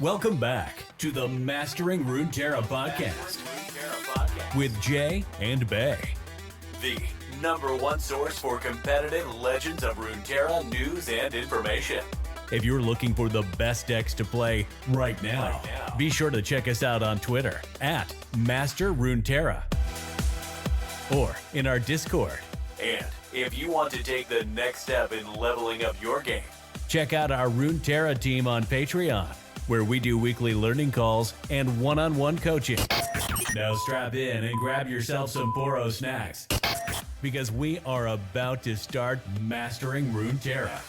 Welcome back to the Mastering Runeterra podcast with Jay and Bay, the #1 source for competitive Legends of Runeterra news and information. If you're looking for the best decks to play right now, be sure to check us out on Twitter at Master Runeterra or in our Discord. And if you want to take the next step in leveling up your game, check out our Runeterra team on Patreon, where we do weekly learning calls and one-on-one coaching. Now strap in and grab yourself some Poro snacks, because we are about to start Mastering Runeterra.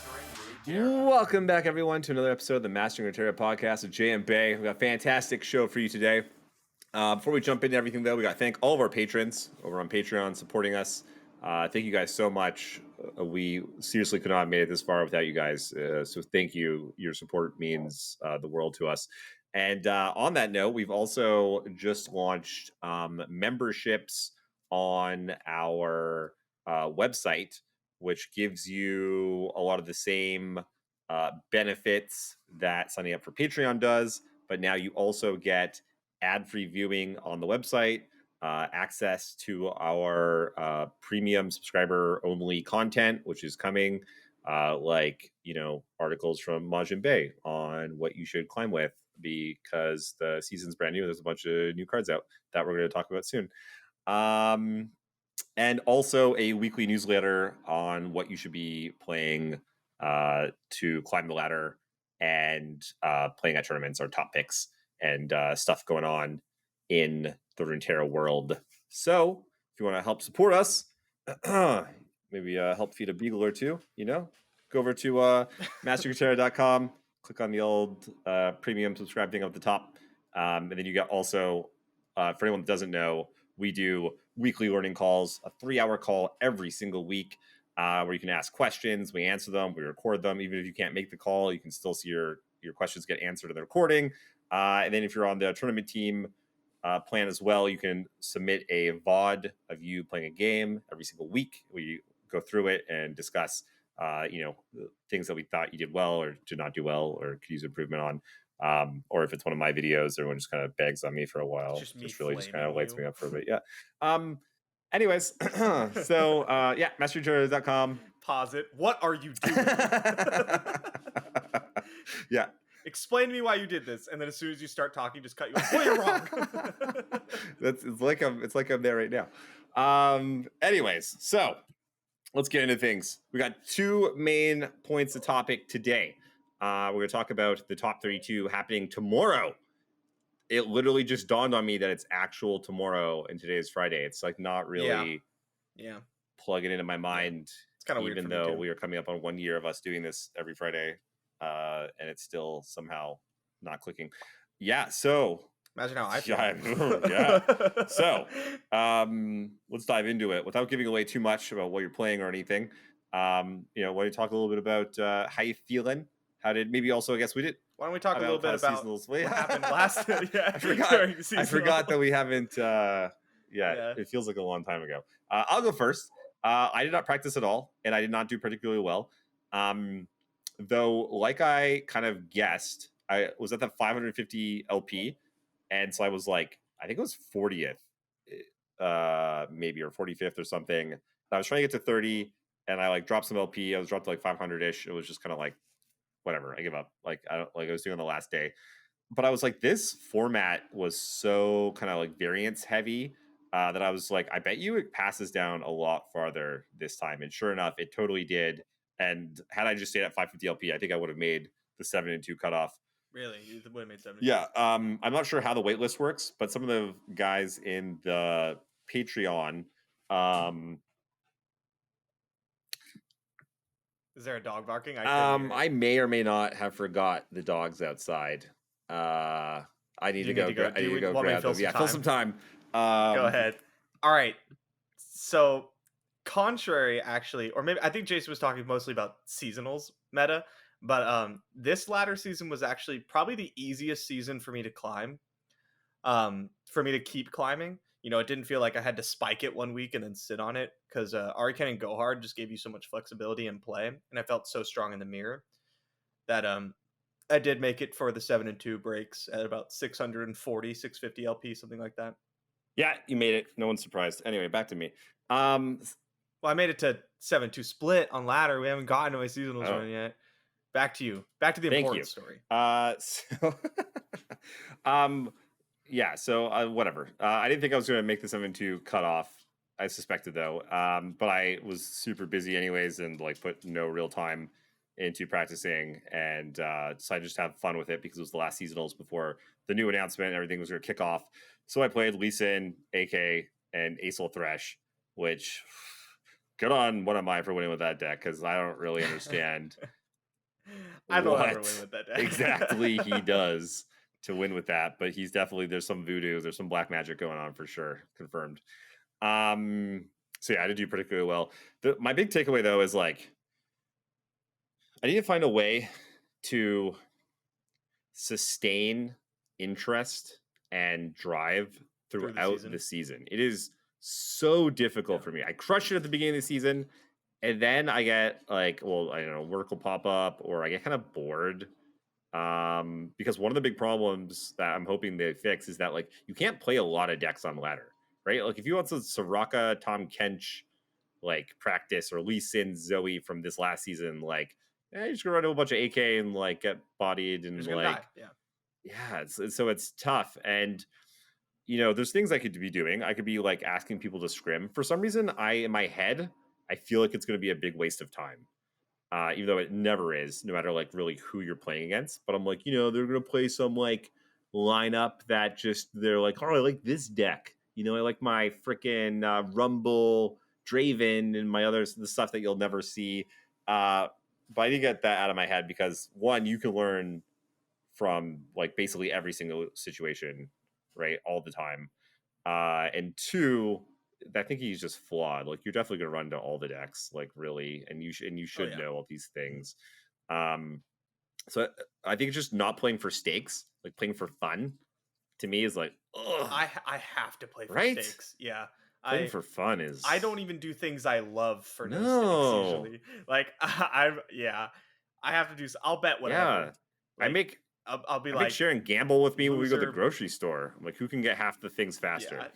Welcome back, everyone, to another episode of the Mastering Runeterra podcast with Jay and Bay. We've got a fantastic show for you today. Before we jump into everything, though, we got to thank all of our patrons over on Patreon supporting us. Thank you guys so much. We seriously could not have made it this far without you guys. So thank you. Your support means the world to us. And on that note, we've also just launched memberships on our website, which gives you a lot of the same benefits that signing up for Patreon does. But now you also get ad-free viewing on the website, access to our premium subscriber-only content, which is coming, like, articles from Majin Bay on what you should climb with, because the season's brand new. There's a bunch of new cards out that we're going to talk about soon. And also a weekly newsletter on what you should be playing to climb the ladder and playing at tournaments, our top picks and stuff going on in the Runeterra world. So if you want to help support us, maybe help feed a beagle or two, go over to masterruneterra.com, click on the old premium subscribe thing up at the top. And then you get also, for anyone that doesn't know, we do weekly learning calls, a 3-hour call every single week, where you can ask questions. We answer them. We record them. Even if you can't make the call, you can still see your questions get answered in the recording. And then if you're on the tournament team plan as well, you can submit a VOD of you playing a game every single week. We go through it and discuss, things that we thought you did well or did not do well or could use improvement on. Or if it's one of my videos, everyone just kind of begs on me for a while. Just really just kind of lights me up for a bit. Yeah. Anyways, so masterruneterra.com. Pause it. What are you doing? Yeah. Explain to me why you did this, and then as soon as you start talking, just cut you off. Well, you're wrong. It's like I'm there right now. Anyways, so let's get into things. We got 2 main points of topic today. We're going to talk about the top 32 happening tomorrow. It literally just dawned on me that it's actual tomorrow, and today is Friday. It's like not really plugging into my mind. It's kind of weird, even though we are coming up on 1 year of us doing this every Friday, and it's still somehow not clicking. Yeah, so imagine how I feel. Yeah. So let's dive into it without giving away too much about what you're playing or anything. Why don't you talk a little bit about how you feeling? How did maybe also, I guess we did. Why don't we talk a little bit about what happened last I forgot that we haven't. It feels like a long time ago. I'll go first. I did not practice at all, and I did not do particularly well. Though, like I kind of guessed, I was at the 550 LP, and so I was like, I think it was 40th, maybe, or 45th or something. And I was trying to get to 30, and I dropped some LP. I was dropped to 500-ish. It was just kind of like, whatever, I give up. I was doing the last day, but I was like, this format was so kind of variance heavy that I was like, I bet you it passes down a lot farther this time. And sure enough, it totally did. And had I just stayed at 550 LP, I think I would have made the 7-2 cutoff. Really? You would have made 7? Yeah. I'm not sure how the waitlist works, but some of the guys in the Patreon, is there a dog barking? I may or may not have forgot the dogs outside. I need to go grab them. Yeah, fill some time. Go ahead. All right. So, contrary, actually, or maybe I think Jason was talking mostly about seasonals meta, but this latter season was actually probably the easiest season for me to climb. For me to keep climbing. It didn't feel like I had to spike it 1 week and then sit on it, because Ariken and Go Hard just gave you so much flexibility in play, and I felt so strong in the mirror that I did make it for the 7-2 breaks at about 640, 650 LP, something like that. Yeah, you made it. No one's surprised. Anyway, back to me. Well, I made it to 7-2 split on ladder. We haven't gotten to my seasonals run yet. Back to you. Back to the important story. So, yeah. So whatever. I didn't think I was going to make the 7-2 cutoff. I suspected though, but I was super busy anyways, and like put no real time into practicing, and so I just have fun with it because it was the last seasonals before the new announcement and everything was going to kick off. So I played Lee Sin, AK, and Acel Thresh, which good on one of mine for winning with that deck because I don't really understand. I don't ever win with that deck. Exactly he does to win with that, but he's definitely, there's some voodoo, there's some black magic going on for sure, confirmed. So yeah, I did do particularly well. My big takeaway though is like I need to find a way to sustain interest and drive throughout the season. It is so difficult for me. I crush it at the beginning of the season, and then I get like, well, I don't know, work will pop up, or I get kind of bored. Because one of the big problems that I'm hoping they fix is that like you can't play a lot of decks on ladder, right? Like if you want some Soraka, Tom Kench, like practice, or Lee Sin, Zoe from this last season, like you're just gonna run into a bunch of AK and like get bodied and like so it's tough. And you know, there's things I could be doing. I could be like asking people to scrim. For some reason, in my head, I feel like it's going to be a big waste of time. Even though it never is, no matter like really who you're playing against. But I'm like, you know, they're going to play some like lineup that just, they're like, oh, I like this deck. You know, I like my freaking Rumble, Draven, and my the stuff that you'll never see. But I need to get that out of my head because one, you can learn from like basically every single situation, right, all the time. And two, I think he's just flawed. Like you're definitely gonna run to all the decks, like really, and you should know all these things. So I think it's just not playing for stakes, like playing for fun. To me, is like, ugh. I have to play for stakes. Yeah, playing for fun is. I don't even do things I love for no stakes usually. Like I have to do. I'll bet whatever. Yeah, like, I'll be like, sharing gamble with me when we go to the grocery store. I'm like, who can get half the things faster?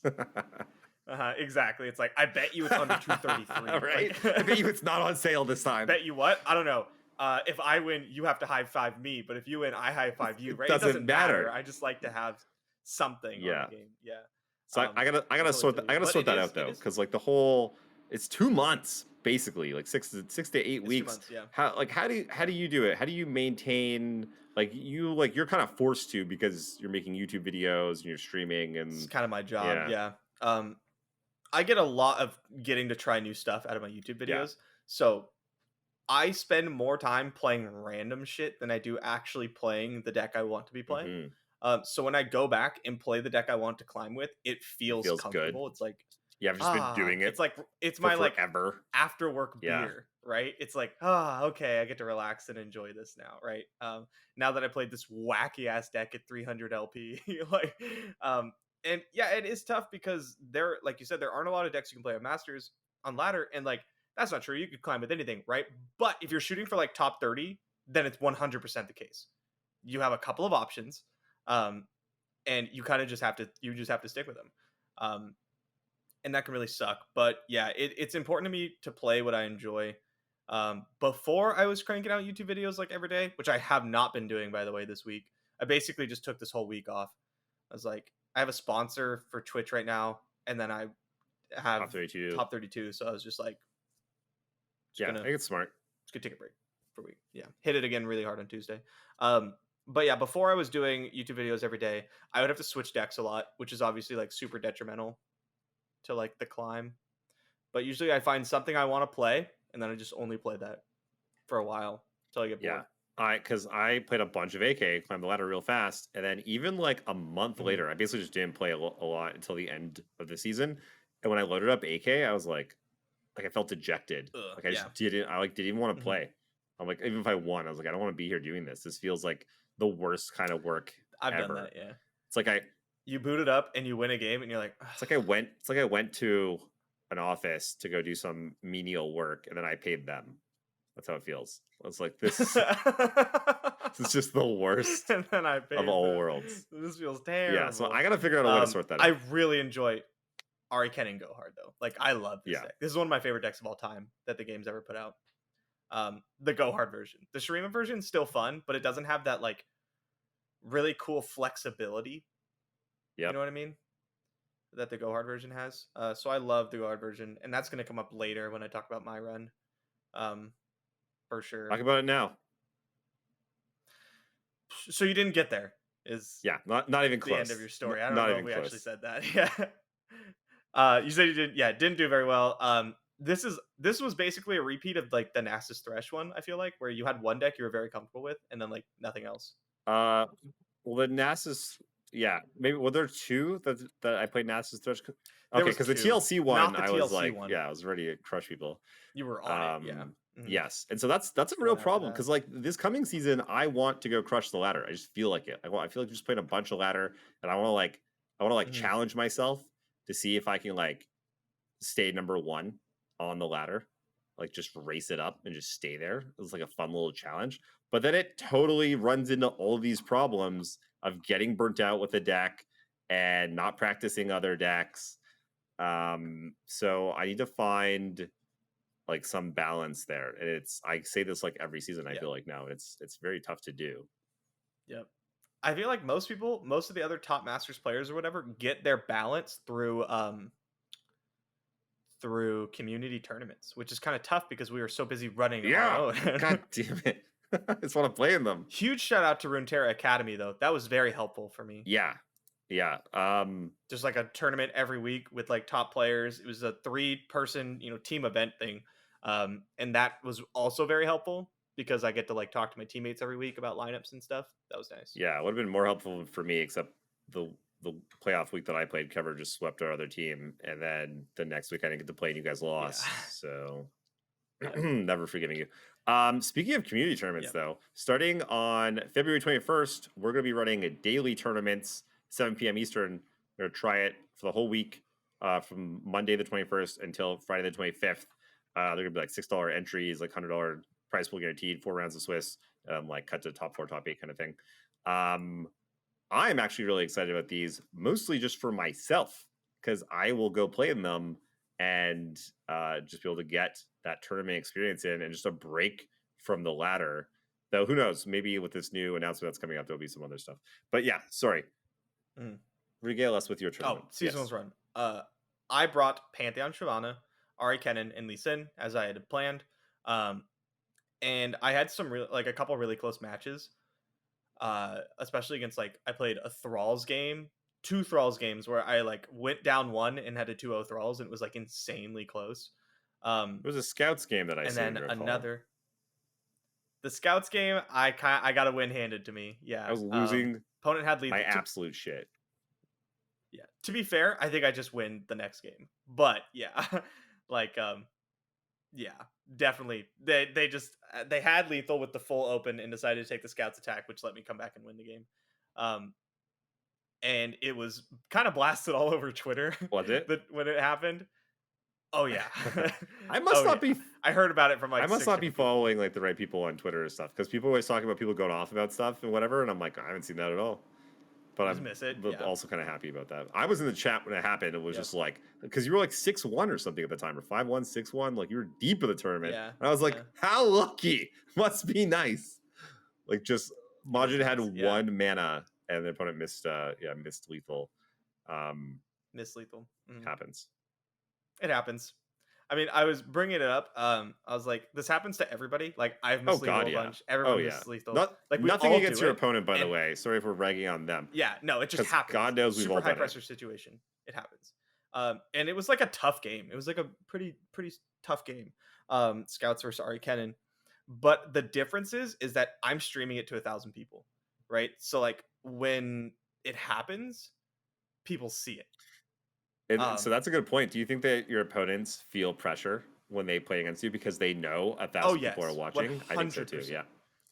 Yeah. Exactly. It's like, I bet you it's under 233. Right? Like, I bet you it's not on sale this time. Bet you what? I don't know. If I win, you have to high five me, but if you win, I high five you, right? It doesn't matter. I just like to have something on the game. Yeah. So I gotta sort that out though, because like the whole, it's 2 months basically, like 6 to 8 weeks. 2 months, yeah. How do you do it? How do you maintain? You're kind of forced to because you're making YouTube videos and you're streaming, and it's kind of my job. Yeah. I get a lot of getting to try new stuff out of my YouTube videos. So I spend more time playing random shit than I do actually playing the deck I want to be playing. So when I go back and play the deck I want to climb with, it feels comfortable. Good. It's like, I've just been doing it. It's like, it's my like forever. After work beer, right? It's like, okay, I get to relax and enjoy this now, right? Now that I played this wacky ass deck at 300 LP, and yeah, it is tough because there, like you said, there aren't a lot of decks you can play on Masters on ladder, and like that's not true. You could climb with anything, right? But if you're shooting for like top 30, then it's 100% the case. You have a couple of options, and you kind of just have to stick with them. And that can really suck. But yeah, it's important to me to play what I enjoy. Before I was cranking out YouTube videos like every day, which I have not been doing, by the way, this week. I basically just took this whole week off. I was like, I have a sponsor for Twitch right now, and then I have top 32. So I was just like, I think it's smart. Just gonna take a break for a week. Yeah, hit it again really hard on Tuesday. But yeah, before I was doing YouTube videos every day, I would have to switch decks a lot, which is obviously like super detrimental to like the climb. But usually I find something I want to play, and then I just only play that for a while until I get bored. Because I played a bunch of AK, climbed the ladder real fast, and then even like a month later, I basically just didn't play a lot until the end of the season. And when I loaded up AK, I was like I felt dejected. I just didn't even want to play. I'm like, even if I won, I was like, I don't want to be here doing this. This feels like the worst kind of work I've ever. done that, yeah. It's like you boot it up and you win a game, and you're like, ugh. It's like I went to an office to go do some menial work, and then I paid them. That's how it feels. It's like this is just the worst And then I of all worlds. This feels terrible. Yeah, so I gotta figure out a way to sort that out. I really enjoy Ari Ken Go Hard though. Like I love this Yeah. deck. This is one of my favorite decks of all time that the game's ever put out. The Go Hard version. The Shurima version is still fun, but it doesn't have that like really cool flexibility. Yeah. You know what I mean? That the Go Hard version has. So I love the Go Hard version, and that's gonna come up later when I talk about my run. For sure. Talk about it now. So you didn't get there. Is not even close. the end of your story. I don't Not know even if we close. actually said that. Yeah. You said you didn't do very well. This was basically a repeat of like the Nasus Thresh one, I feel like, where you had one deck you were very comfortable with and then like nothing else. Well, the Nasus, maybe there are two that I played Nasus Thresh. Okay, because the TLC one, I was like, I was ready to crush people. You were on it, yeah. Mm-hmm. Yes, and so that's a real problem because like this coming season, I want to go crush the ladder. I just feel like it. I feel like just playing a bunch of ladder, and I want to challenge myself to see if I can like stay number one on the ladder, like just race it up and just stay there. It's like a fun little challenge. But then it totally runs into all these problems of getting burnt out with a deck and not practicing other decks. So I need to find like some balance there. And I say this like every season, I feel like now it's very tough to do. Yep. I feel like most of the other top Masters players or whatever get their balance through community tournaments, which is kind of tough because we were so busy running our own. God damn it. I just want to play in them. Huge shout out to Runeterra Academy though. That was very helpful for me. Yeah. Just like a tournament every week with like top players. It was a 3-person, team event thing. And that was also very helpful because I get to like talk to my teammates every week about lineups and stuff. That was nice. Yeah, it would have been more helpful for me, except the playoff week that I played, Cover just swept our other team, and then the next week I didn't get to play and you guys lost. Yeah. So never forgiving you. Speaking of community tournaments though, starting on February 21st, we're going to be running daily tournaments, 7 p.m. Eastern. We're going to try it for the whole week, from Monday the 21st until Friday the 25th. They're going to be like $6 entries, like $100 prize pool guaranteed, 4 rounds of Swiss, like cut to top 4, top 8 kind of thing. I'm actually really excited about these, mostly just for myself, because I will go play in them and just be able to get that tournament experience in and just a break from the ladder. Though who knows, maybe with this new announcement that's coming up, there'll be some other stuff. But yeah, sorry. Regale us with your tournament. Seasonals run. I brought Pantheon Shyvana, Ari Kennen, and Lee Sin as I had planned. And I had a couple really close matches. Especially against I played a Thralls game, 2 Thralls games where I went down 1 and had a 2-0 Thralls, and it was insanely close. It was a Scouts game that I and then another. The Scouts game, I got a win handed to me. Yeah, I was losing. Opponent had lead. My absolute shit. Yeah, to be fair, I think I just win the next game. But yeah, yeah, definitely. They had lethal with the full open and decided to take the Scouts attack, which let me come back and win the game. And it was kind of blasted all over Twitter. Was it? When it happened? Oh yeah. I must not be. I heard about it from I must not be following the right people on Twitter and stuff, because people always talk about people going off about stuff and whatever, and I'm like, I haven't seen that at all. But I'm also kind of happy about that. I was in the chat when it happened. It was just because you were 6-1 or something at the time, or 5-1, 6-1. You were deep in the tournament. Yeah. And I was like, how lucky? Must be nice. Just Majid had 1 mana, and the opponent missed lethal. Missed lethal. Happens. It happens. I mean, I was bringing it up. I was like, this happens to everybody. I've missed lethal a bunch. Everyone misses lethal. Nothing against your opponent, by the way. Sorry if we're ragging on them. Yeah, no, it just happens. God knows we've all done it. Super high pressure situation. It happens. And it was a tough game. It was a pretty tough game. Scouts versus Ari Kennen. But the difference is that I'm streaming it to 1,000 people, right? So when it happens, people see it. And so that's a good point. Do you think that your opponents feel pressure when they play against you because they know 1,000 people are watching? 100%. I think so too. Yeah,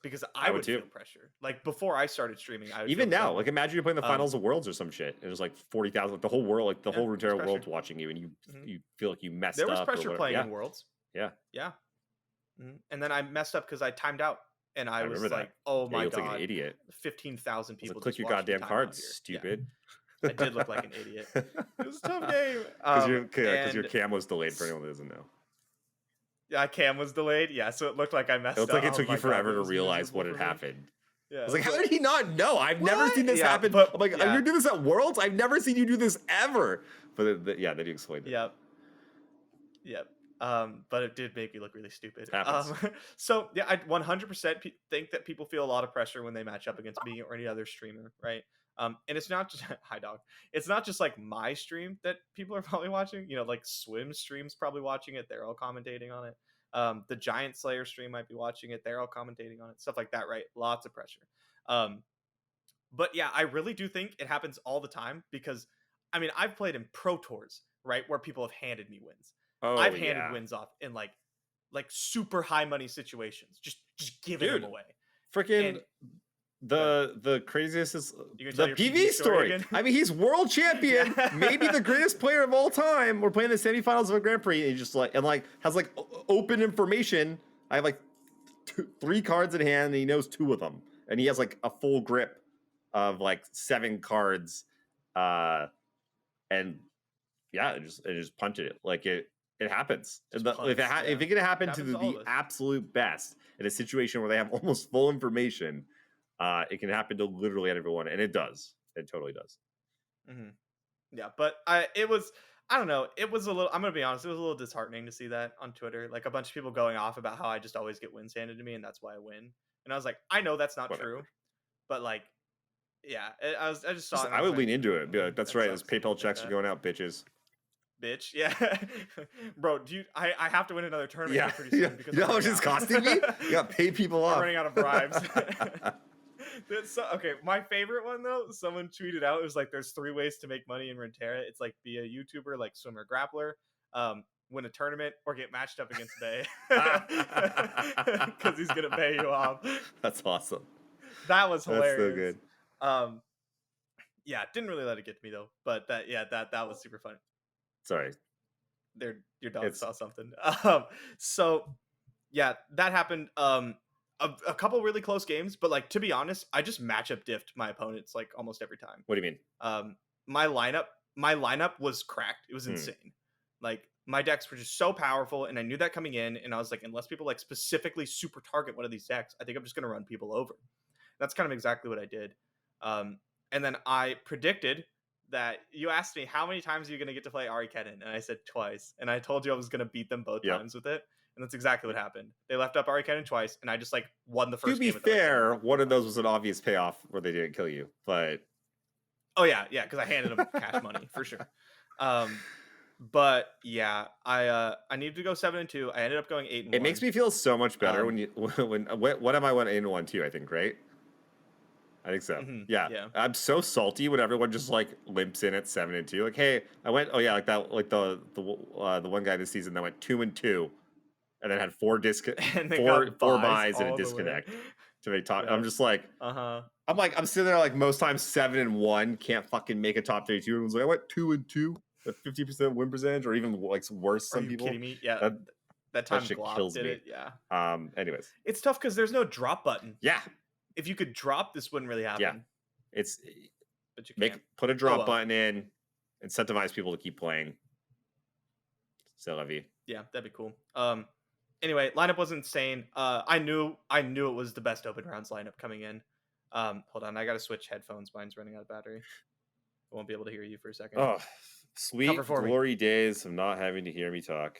because I would feel pressure. Before I started streaming, I would even now. Imagine you're playing the finals of Worlds or some shit. And there's 40,000, the whole world, the whole Runeterra world watching you, and you feel like you messed up. There was pressure playing in Worlds. Yeah. Yeah. And then I messed up because I timed out, and I was remember like, that. "Oh Yeah, my you look like god, an idiot. 15,000 I was people like, click just your watched me goddamn time out cards, here." stupid. I did look like an idiot. It was a tough game. Because your And cam was delayed for anyone who doesn't know. yeah, cam was delayed. Yeah, so it looked like I It messed looked up. like it Oh took you my God, forever it to was realize miserable what had for me. happened. Yeah, I was like, how but- did he not know? I've never What? seen this Yeah, happen. but- I'm like, yeah. you do this at Worlds? I've never seen you do this ever. But yeah, then you explained it. Yep. But it did make me look really stupid. Happens. So yeah, I 100% think that people feel a lot of pressure when they match up against me or any other streamer, right? And it's not just hi dog. It's not just like my stream that people are probably watching. You know, like Swim streams probably watching it. They're all commentating on it. The Giant Slayer stream might be watching it. They're all commentating on it. Stuff like that, right? Lots of pressure. But yeah, I really do think it happens all the time because, I mean, I've played in pro tours, right, where people have handed me wins. Oh, I've handed yeah. wins off in like super high money situations, just giving them Dude, away. Freaking And- the craziest is You gonna tell the your PV PV story story. again? I mean, he's world champion, Yeah. maybe the greatest player of all time. We're playing the semifinals of a Grand Prix, and he just has open information. I have like 3 cards in hand, and he knows 2 of them, and he has like a full grip of like 7 cards, and yeah, it just punted it like it happens. Just If it can happen to Happens to all of the us. absolute best in a situation where they have almost full information, it can happen to literally everyone, and it does. It totally does. Yeah, but it was, I don't know, it was a little, I'm gonna be honest, it was a little disheartening to see that on Twitter, like a bunch of people going off about how I just always get wins handed to me and that's why I win. And I was like, I know that's not Whatever. true, but like, yeah, I just saw it. and I was would like, lean into it. Be like, that's that right. Those sucks that PayPal people think checks are that. going out, bitches. Bitch, yeah, bro. I have to win another tournament Yeah, here pretty soon yeah. because You know I'm how much running it's out. costing me? You got to pay people off. I'm running out of bribes. Okay, my favorite one though, someone tweeted out, it was like there's 3 ways to make money in Runeterra. It's like be a YouTuber like Swimmer Grappler, win a tournament, or get matched up against Bay. Because he's gonna pay you off. That's awesome. That was hilarious. That's so good. Yeah, didn't really let it get to me though. But that was super fun. Sorry. Your dog saw something. So yeah, that happened. A couple really close games, but like to be honest, I just matchup diffed my opponents like almost every time. What do you mean? My lineup was cracked. It was insane. Like my decks were just so powerful, and I knew that coming in, and I was like, unless people like specifically super target one of these decks, I think I'm just gonna run people over. That's kind of exactly what I did. And then I predicted that you asked me how many times are you going to get to play Arikennen, and I said twice, and I told you I was going to beat them both times with it, and that's exactly what happened. They left up Arikennen twice, and I just like won the first game. To be fair, one of those was an obvious payoff where they didn't kill you, but oh yeah, because I handed them cash money for sure. But yeah, I needed to go 7-2. I ended up going 8-1. It makes me feel so much better when what am I went 8-1 too? I think, right? I think so. Yeah. I'm so salty when everyone just like limps in at 7-2. Like, hey, I went. Oh yeah, like that. Like the one guy this season that went 2-2, and then had 4 buys and a disconnect to make top. I'm just like, I'm sitting there like most times 7-1, can't fucking make a top 32. Everyone's like, I went 2-2, a 50% win percentage, or even like worse. Some people. Kidding me? Yeah. That time shit Glock kills did me. it. Yeah. Anyways, it's tough because there's no drop button. Yeah. If you could drop, this wouldn't really happen. Yeah. It's but you can't. Put a drop button in, incentivize people to keep playing. C'est la vie. Yeah, that'd be cool. Anyway, lineup was insane. I knew it was the best open rounds lineup coming in. Hold on, I gotta switch headphones. Mine's running out of battery. I won't be able to hear you for a second. Oh, sweet glory days of not having to hear me talk.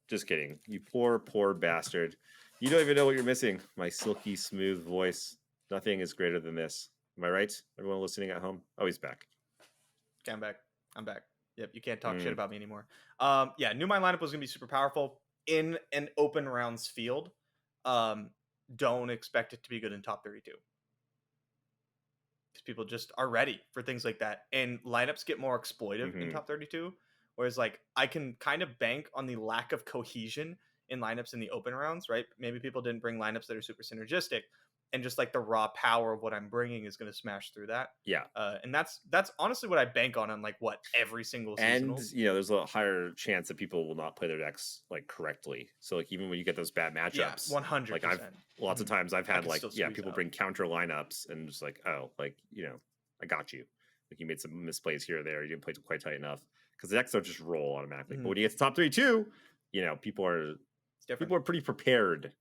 Just kidding. You poor bastard. You don't even know what you're missing. My silky smooth voice. Nothing is greater than this. Am I right? Everyone listening at home? Oh, he's back. Okay, I'm back. Yep, you can't talk shit about me anymore. Yeah, knew my lineup was gonna be super powerful in an open rounds field. Don't expect it to be good in top 32. Because people just are ready for things like that. And lineups get more exploitive in top 32. Whereas like I can kind of bank on the lack of cohesion in lineups in the open rounds, right? Maybe people didn't bring lineups that are super synergistic. and just like the raw power of what I'm bringing is going to smash through that. Yeah. And that's honestly what I bank on like what every single seasonal. And there's a higher chance that people will not play their decks like correctly. So like even when you get those bad matchups, 100%. like lots of times I've had like people out. bring counter lineups and just like, oh, like I got you. Like you made some misplays here or there. You didn't play quite tight enough because the decks don't just roll automatically. But when you get to top 32, people are pretty prepared.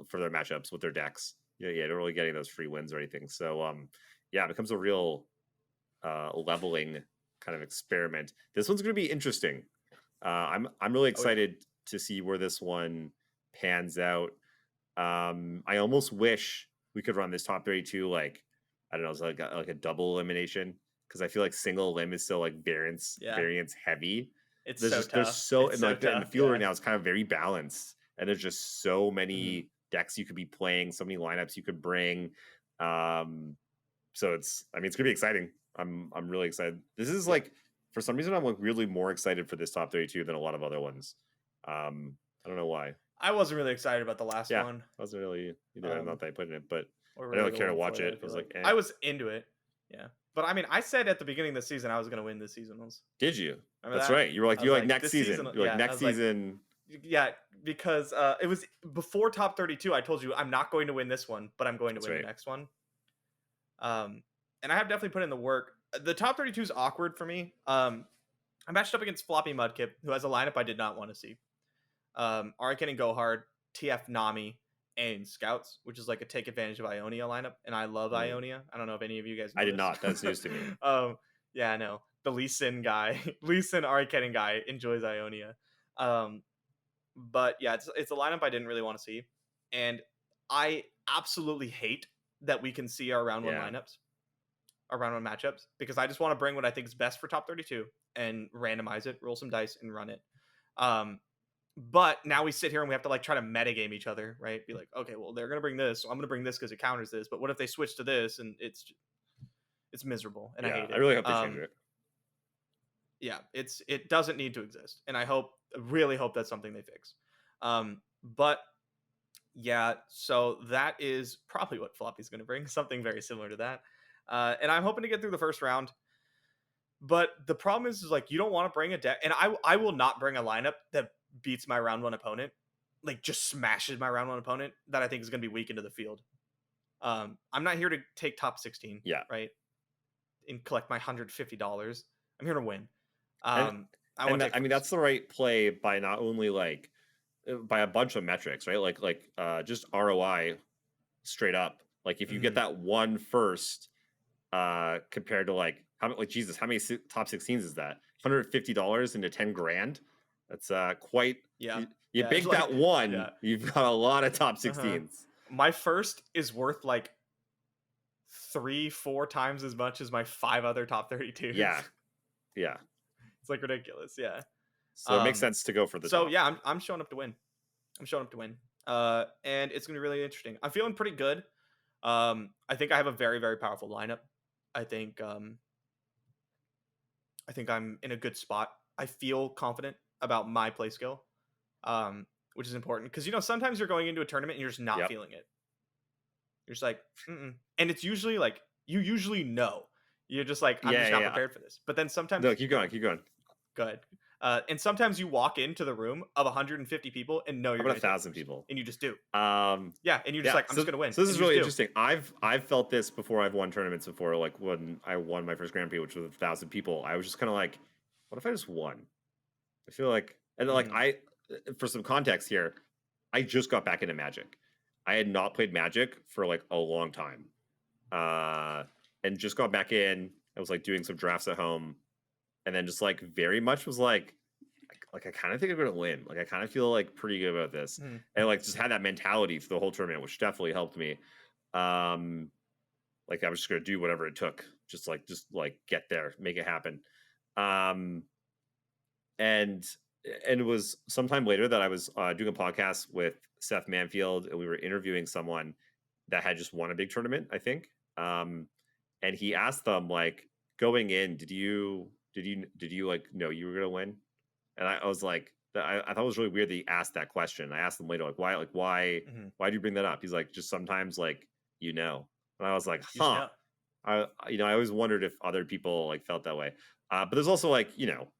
For their matchups with their decks. They're really getting those free wins or anything. So it becomes a real leveling kind of experiment. This one's going to be interesting. I'm really excited to see where this one pans out. I almost wish we could run this top 32 like I don't know, it's like a double elimination because I feel like single elim is still like variance heavy. It's there's so tough. And the field right now is kind of very balanced, and there's just so many decks you could be playing, so many lineups you could bring. So it's gonna be exciting. I'm really excited. This is like for some reason I'm like really more excited for this top 32 than a lot of other ones. I don't know why. I wasn't really excited about the last one. I wasn't really either. Not that I put in it, but really I don't care to watch it. I was like, I was into it. Yeah. But I mean, I said at the beginning of the season I was going to win the seasonals. Did you? That's right. You were like next season. You're like next season. Yeah, because it was before top 32. I told you I'm not going to win this one, but I'm going to win the next one. And I have definitely put in the work. The top 32 is awkward for me. I matched up against Floppy Mudkip, who has a lineup I did not want to see. Arcane and Go Hard, TF Nami, and Scouts, which is like a take advantage of Ionia lineup, and I love Ionia. I don't know if any of you guys know I did not. That's news to me. Yeah, I know. The Lee Sin guy, Lee Sin Arcane guy enjoys Ionia. But yeah, it's a lineup I didn't really want to see, and I absolutely hate that we can see our round one lineups, our round one matchups, because I just want to bring what I think is best for top 32 and randomize it, roll some dice, and run it. But now we sit here and we have to like try to metagame each other, right? Be like, okay, well they're gonna bring this, so I'm gonna bring this because it counters this. But what if they switch to this? And it's miserable, and I hate it. I really hope they change it. Yeah, it doesn't need to exist, and I really hope that's something they fix. But yeah, so that is probably what Floppy's gonna bring, something very similar to that. And I'm hoping to get through the first round. But the problem is like you don't want to bring a deck, and I will not bring a lineup that beats my round one opponent, like just smashes my round one opponent that I think is going to be weak into the field. I'm not here to take top 16, right, and collect my $150. I'm here to win. I mean that's the right play by not only like by a bunch of metrics, right? Like just ROI straight up. Like if you get that one first, compared to like how many top 16s is that? $150 into 10 grand. That's quite. You bake that like, one. You've got a lot of top 16s. My first is worth like 3-4 times as much as my 5 other top 32s. Yeah. It's like ridiculous. Yeah. So it makes sense to go for the top. Yeah, I'm showing up to win. And it's gonna be really interesting. I'm feeling pretty good. I think I have a very, very powerful lineup. I think I'm in a good spot. I feel confident about my play skill, which is important because sometimes you're going into a tournament and you're just not feeling it. You're just like, and it's usually like you usually know. You're just like, I'm just not prepared for this. But then sometimes keep going. Go ahead. And sometimes you walk into the room of 150 people and know you're about 1,000 people, and you just do. And you're just like, I'm just gonna win. So this is really interesting. I've felt this before. I've won tournaments before. Like when I won my first Grand Prix, which was 1,000 people, I was just kind of like, what if I just won? I feel like, and then like for some context here, I just got back into Magic. I had not played Magic for like a long time, and just got back in. I was like doing some drafts at home. And then just like very much was like I kind of think I'm going to win. Like I kind of feel like pretty good about this. And like just had that mentality for the whole tournament, which definitely helped me. Like I was just going to do whatever it took. Just get there, make it happen. And it was sometime later that I was doing a podcast with Seth Manfield, and we were interviewing someone that had just won a big tournament, I think. And he asked them like going in, did you like know you were gonna win? And I was like, that I thought was really weird that he asked that question. I asked him later, like, why do you bring that up? He's like, just sometimes, like, and I was like, You just know. I always wondered if other people like felt that way. But there's also like,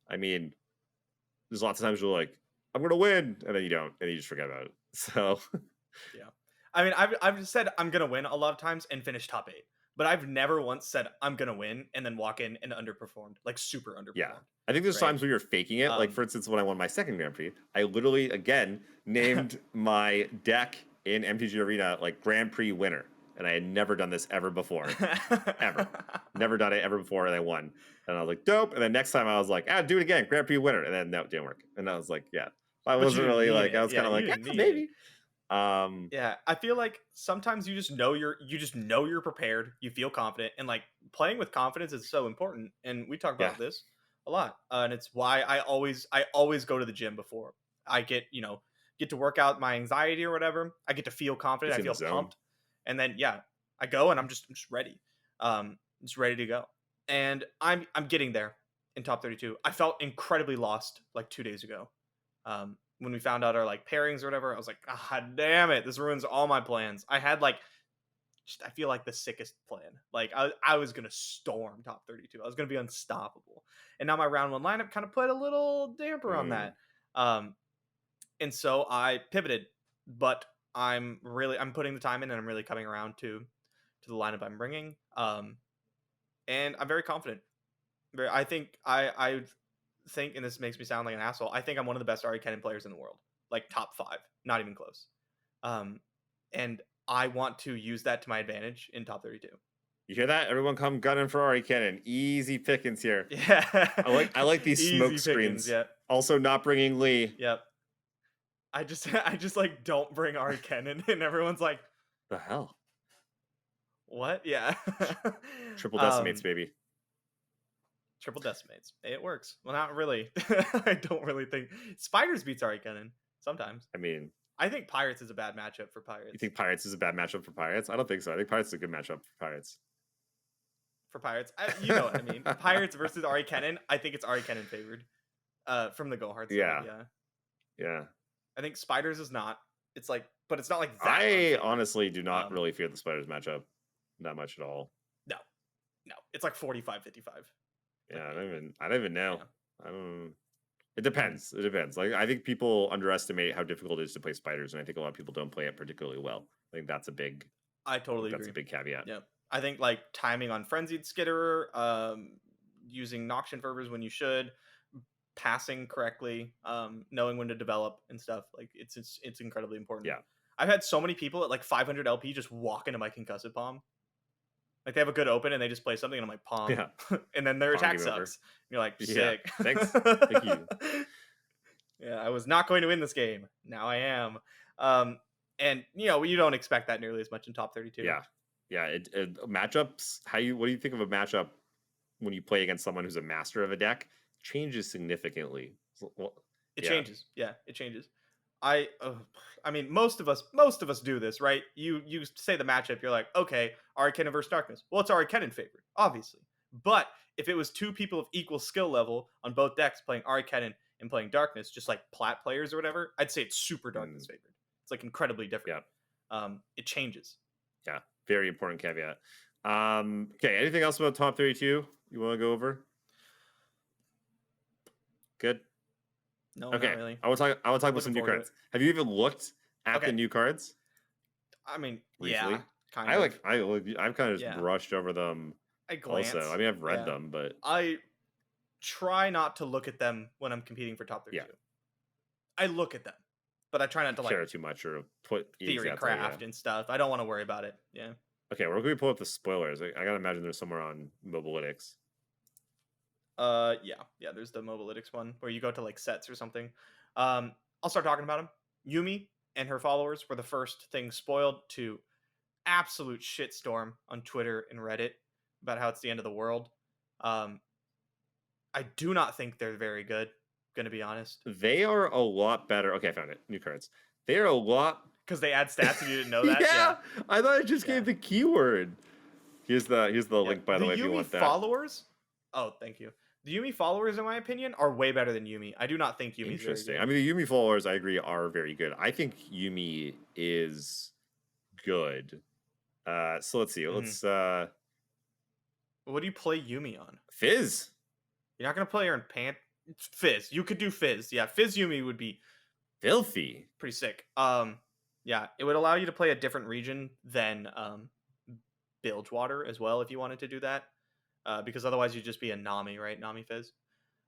I mean, there's lots of times you're like, I'm gonna win, and then you don't, and you just forget about it. So Yeah. I mean, I've said I'm gonna win a lot of times and finish top 8, but I've never once said I'm gonna win and then walk in and underperformed, like super underperformed. yeah, I think there's times where you're faking it. Like for instance, when I won my second Grand Prix, I literally again named my deck in MTG Arena like Grand Prix winner, and I had never done this ever before, ever, never done it ever before, and I won. And I was like, dope. And then next time I was like, do it again, Grand Prix winner, and then that didn't work. And I was like, yeah, I wasn't really like, I was kind of like, maybe. Yeah, I feel like sometimes you just know you're prepared, you feel confident, and like playing with confidence is so important. And we talk about this a lot, and it's why I always go to the gym before I get to work out my anxiety or whatever. I get to feel confident, I feel pumped, and then I go and I'm just ready, just ready to go. And I'm getting there in top 32. I felt incredibly lost like 2 days ago. When we found out our like pairings or whatever, I was like, God damn it, this ruins all my plans. I had like, I feel like the sickest plan. Like I was gonna storm top 32. I was gonna be unstoppable. And now my round 1 lineup kind of put a little damper on that. And so I pivoted, but I'm putting the time in, and I'm really coming around to the lineup I'm bringing. And I'm very confident. I think I think, and this makes me sound like an asshole, I think I'm one of the best Ari Kennen players in the world, like top 5, not even close. And I want to use that to my advantage in top 32. You hear that? Everyone come gunning for Ari Kennen. Easy pickings here. Yeah. I like these smoke screens. Yeah. Also not bringing Lee. Yep. I just like don't bring Ari Kennen, and everyone's like, the hell? What? Yeah. Triple decimates, baby. Triple decimates. It works. Well, not really. I don't really think Spiders beats Ari Kennen sometimes. I mean, I think Pirates is a bad matchup for Pirates. You think Pirates is a bad matchup for Pirates? I don't think so. I think Pirates is a good matchup for Pirates. For Pirates, you know what I mean. Pirates versus Ari Kennen. I think it's Ari Kennen favored. From the Go Hard side. Yeah. I think Spiders is not. It's like, but it's not like that. I honestly do not really fear the Spiders matchup that much at all. No. It's like 45-55. Yeah, I don't even know. Yeah. It depends. Like I think people underestimate how difficult it is to play Spiders, and I think a lot of people don't play it particularly well. I think that's a big. I totally agree. That's a big caveat. Yeah, I think like timing on Frenzied Skitterer, using Noxian Fervors when you should, passing correctly, knowing when to develop and stuff. Like it's incredibly important. Yeah, I've had so many people at like 500 LP just walk into my Concussive Palm. Like they have a good open and they just play something and I'm like, Palm. Yeah. And then their attack sucks. And you're like, sick. Yeah. Thanks. Thank you. Yeah, I was not going to win this game. Now I am. And you don't expect that nearly as much in top 32. Yeah. Yeah. Matchups, what do you think of a matchup when you play against someone who's a master of a deck? Changes significantly. It changes. Yeah, it changes. I mean, most of us do this, right? You say the matchup, you're like, okay, Ari Kennen versus Darkness. Well, it's Ari Kennen favored, obviously. But if it was 2 people of equal skill level on both decks playing Ari Kennen and playing Darkness, just like plat players or whatever, I'd say it's super Darkness favored. It's like incredibly different. Yeah. It changes. Yeah, very important caveat. Okay, anything else about top 32 you want to go over? Good. No, okay. Not really. I want to talk about some new cards. Have you even looked at the new cards? I mean, briefly? Yeah, kind of. I've kind of just brushed over them. I glance. Also, I mean, I've read them, but I try not to look at them when I'm competing for top 32. Yeah. I look at them, but I try not to care too much or put Theorycraft and stuff. I don't want to worry about it. Yeah. Okay, we're going to pull up the spoilers. I gotta imagine they're somewhere on Mobilytics. Yeah, there's the Mobilytics one where you go to like sets or something. I'll start talking about them. Yumi and her followers were the first thing spoiled to absolute shitstorm on Twitter and Reddit about how it's the end of the world. I do not think they're very good, gonna be honest. They are a lot better. Okay, I found it. New cards. They are a lot because they add stats and you didn't know that. Yeah, I thought I just gave the keyword. Here's the link, by the way, if you want that. Followers. Oh, thank you. The Yuumi followers, in my opinion, are way better than Yuumi. I do not think Yumi's Interesting. very I good. mean, the Yuumi followers, I agree, are very good. I think Yuumi is good. So let's see. Let's What do you play Yuumi on? Fizz. You're not gonna play her in Fizz. You could do Fizz. Yeah, Fizz Yuumi would be Filthy. pretty sick. Yeah, it would allow you to play a different region than Bilgewater as well if you wanted to do that. Because otherwise you'd just be a Nami, right? Nami Fizz.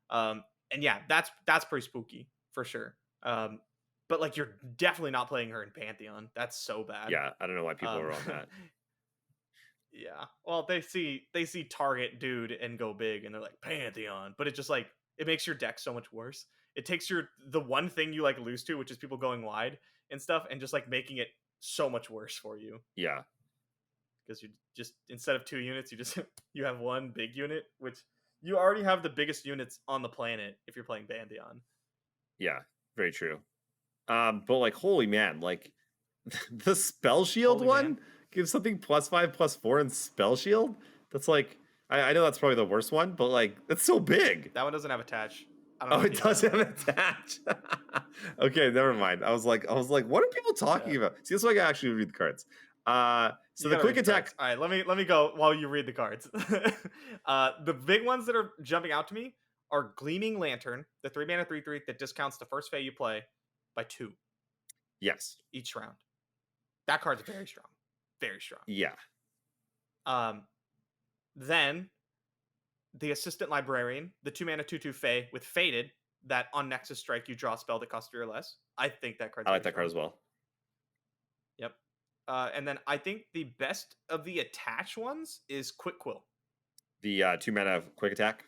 And yeah, that's pretty spooky for sure. But like you're definitely not playing her in Pantheon. That's so bad. Yeah, I don't know why people are on that. Yeah. Well, they see target dude and go big and they're like Pantheon, but it just like it makes your deck so much worse. It takes the one thing you like lose to, which is people going wide and stuff, and just like making it so much worse for you. Yeah. Because you just instead of 2 units, you have one big unit, which you already have the biggest units on the planet if you're playing Pantheon. Yeah, very true. But like, holy man, like the spell shield Holy one man. gives something +5/+4 in spell shield. That's like, I know that's probably the worst one, but like that's so big. That one doesn't have attach. I don't Oh, know if it you does know have that. attach. Okay, never mind. I was like, what are people talking about? See, that's why I gotta actually read the cards. So You the gotta quick read the attack. cards. All right, let me go while you read the cards. The big ones that are jumping out to me are Gleaming Lantern, the 3-mana 3/3 that discounts the first Fae you play by 2 Yes. each round. That card's very strong, very strong. Yeah. Then the Assistant Librarian, the 2-mana 2/2 Fae with Faded, that on Nexus Strike you draw a spell that costs 3 or less. I think that card's I like very that card as strong. well. Yep. And then I think the best of the attach ones is Quick Quill. The 2-mana quick attack.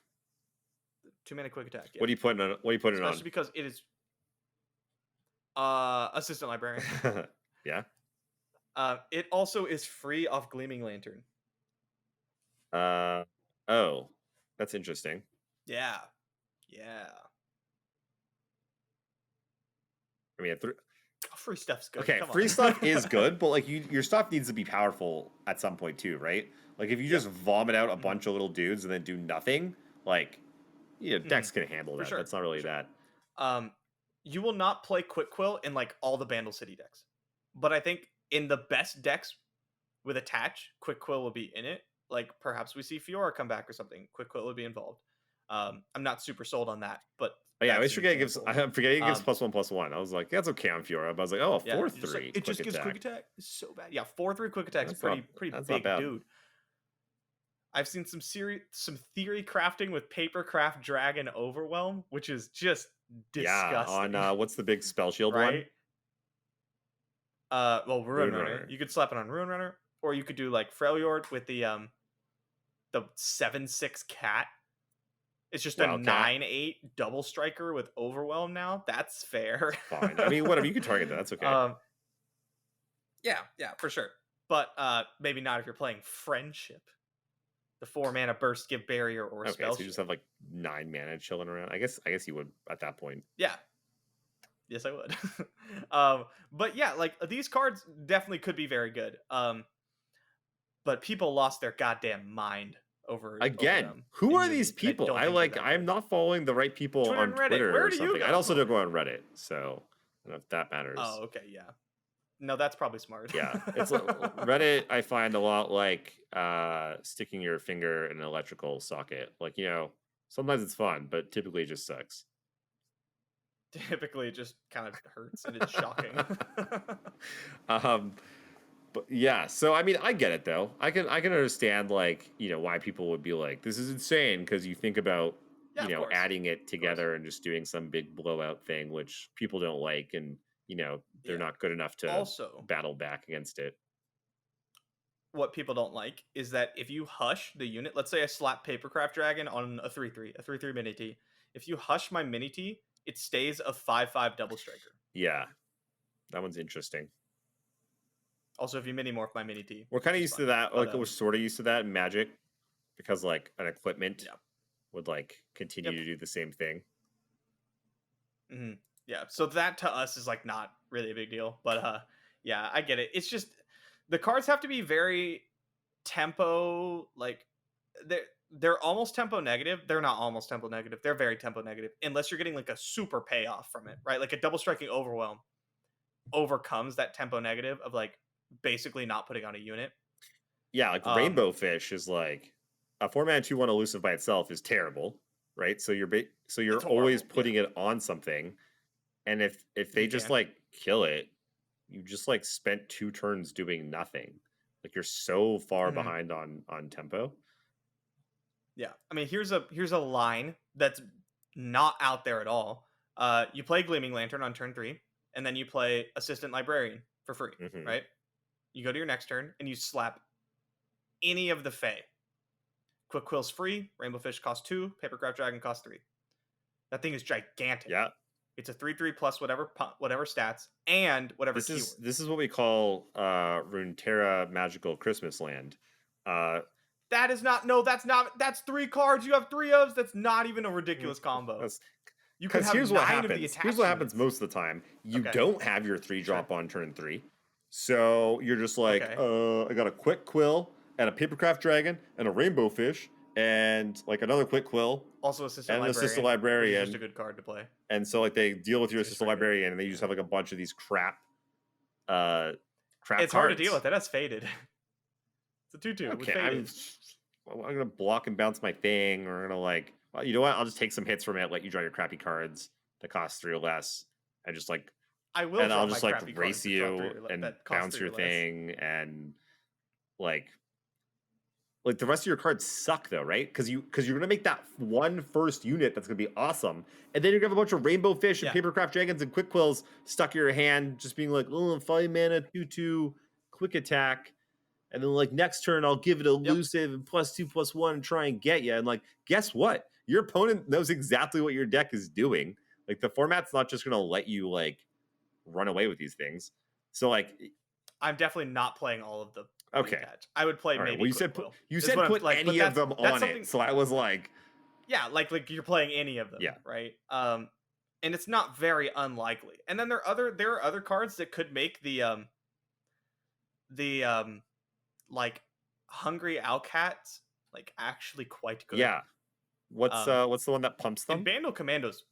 2-mana quick attack. Yeah. What do you put in? What do you put it Especially because it is Assistant Librarian. on? Yeah. It also is free off Gleaming Lantern. Oh, that's interesting. Yeah. I mean, Free stuff's good. okay, Come free on. stuff is good, but like your stuff needs to be powerful at some point too, right? Like if you just vomit out a bunch of little dudes and then do nothing, like decks can handle that. sure, That's not really that. You will not play Quick Quill in like all the Bandle City decks, but I think in the best decks with attach, Quick Quill will be in it. Like perhaps we see Fiora come back or something. Quick Quill would be involved. I'm not super sold on that, but Oh, yeah, I always that's an forget it gives. example. I'm forgetting it gives +1/+1. I was like, that's okay on Fiora. But I was like, oh, Yeah, 4/3. it just gives quick attack. It's so bad. Yeah, 4/3 quick attack is That's pretty that's big, not bad. dude. I've seen some theory crafting with Papercraft Dragon Overwhelm, which is just disgusting. Yeah, on what's the big spell shield right? one? Well, Rune Ruin Runner. Runner. You could slap it on Ruin Runner, or you could do like Freljord with the 7/6 cat. It's just a Wildcat. 9/8 double striker with Overwhelm now. That's fair. Fine. I mean, whatever. You can target that. That's okay. Yeah, for sure. But maybe not if you're playing Friendship. The 4-mana burst, give barrier or Okay, spell. so you just have like 9 mana chilling around. I guess you would at that point. Yeah. Yes, I would. But yeah, like these cards definitely could be very good. But people lost their goddamn mind over Again, them who in are Yuumi, these and I people? don't I think like. they're that I'm good. not following the right people Twitter on and Reddit. Twitter Where or do you something. I go? also don't go on Reddit, so I don't know if that matters. Oh, okay, yeah. No, that's probably smart. Yeah, it's Reddit. I find a lot like sticking your finger in an electrical socket. Like sometimes it's fun, but typically it just sucks. Typically, it just kind of hurts and it's shocking. But yeah, so I mean, I get it though. I can understand like why people would be like, this is insane, because you think about Yeah, of course. adding it together and just doing some big blowout thing, which people don't like, and they're Yeah. not good enough to Also, battle back against it. what people don't like is that if you hush the unit, let's say I slap Papercraft Dragon on a 3/3 mini T. If you hush my mini T, it stays a 5/5 double striker. Yeah, that one's interesting. Also, if you mini morph my mini T, We're kind of it's used to fine. that. Like But, we're sort of used to that in Magic, because like an equipment Yeah. would like continue Yep. to do the same thing. Yeah, so that to us is like not really a big deal, but yeah, I get it. It's just the cards have to be very tempo, like they're almost tempo negative. They're not almost tempo negative. They're very tempo negative unless you're getting like a super payoff from it, right? Like a double striking overwhelm overcomes that tempo negative of like basically not putting on a unit. Yeah, like Rainbow Fish is like a 4-mana 2/1 elusive by itself is terrible, right? So you're It's always horrible, putting it on something, and if they just can. like kill it, you just like spent 2 turns doing nothing. Like you're so far Mhm. behind on tempo. Yeah, I mean, here's a line that's not out there at all. You play Gleaming Lantern on turn 3, and then you play Assistant Librarian for free, Mhm. right? You go to your next turn and you slap any of the Fae. Quick Quill's free. Rainbow Fish costs 2. Papercraft Dragon costs 3. That thing is gigantic. Yeah, It's a 3/3 plus whatever stats and whatever this keyword. is what we call Runeterra Magical Christmas Land. That is not. No, that's not. That's 3 cards. You have 3 ofs. That's not even a ridiculous combo. That's You could because have here's 9 what of the happens. attached Here's what happens units. most of the time. You Okay. don't have your 3 drop on turn 3, so you're just like, I got a quick quill and a papercraft dragon and a rainbow fish and like another quick quill Also, Assistant and an Librarian. assistant Which librarian. is just a good card to play. And so like they deal with your It's just assistant very good. librarian and they just have like a bunch of these crap It's hard to deal with. It has faded. It's a 2/2 with Okay, faded. I'm gonna block and bounce my thing, or I'm gonna like, well, you know what? I'll just take some hits from it, let you draw your crappy cards that cost 3 or less, and just like, I will. and draw I'll my just like crappy race cards that draw you 3 or and that cost bounce 3 your or less. thing, and like the rest of your cards suck though, right? Because you're gonna make that one first unit that's gonna be awesome, and then you're gonna have a bunch of rainbow fish and papercraft dragons and quick quills stuck in your hand, just being like, oh, 5 mana 2/2 quick attack. And then like next turn, I'll give it elusive and +2/+1 and try and get you. And like, guess what? Your opponent knows exactly what your deck is doing. Like the format's not just gonna let you like run away with these things. So like, I'm definitely not playing all of the. okay, I would play all right. maybe. Well, you said put any of them on it, so I was like, yeah, like you're playing any of them, yeah, right? And it's not very unlikely. And then there are other cards that could make the like Hungry Owlcats like actually quite good. yeah. What's the one that pumps them? In Bandle Commandos,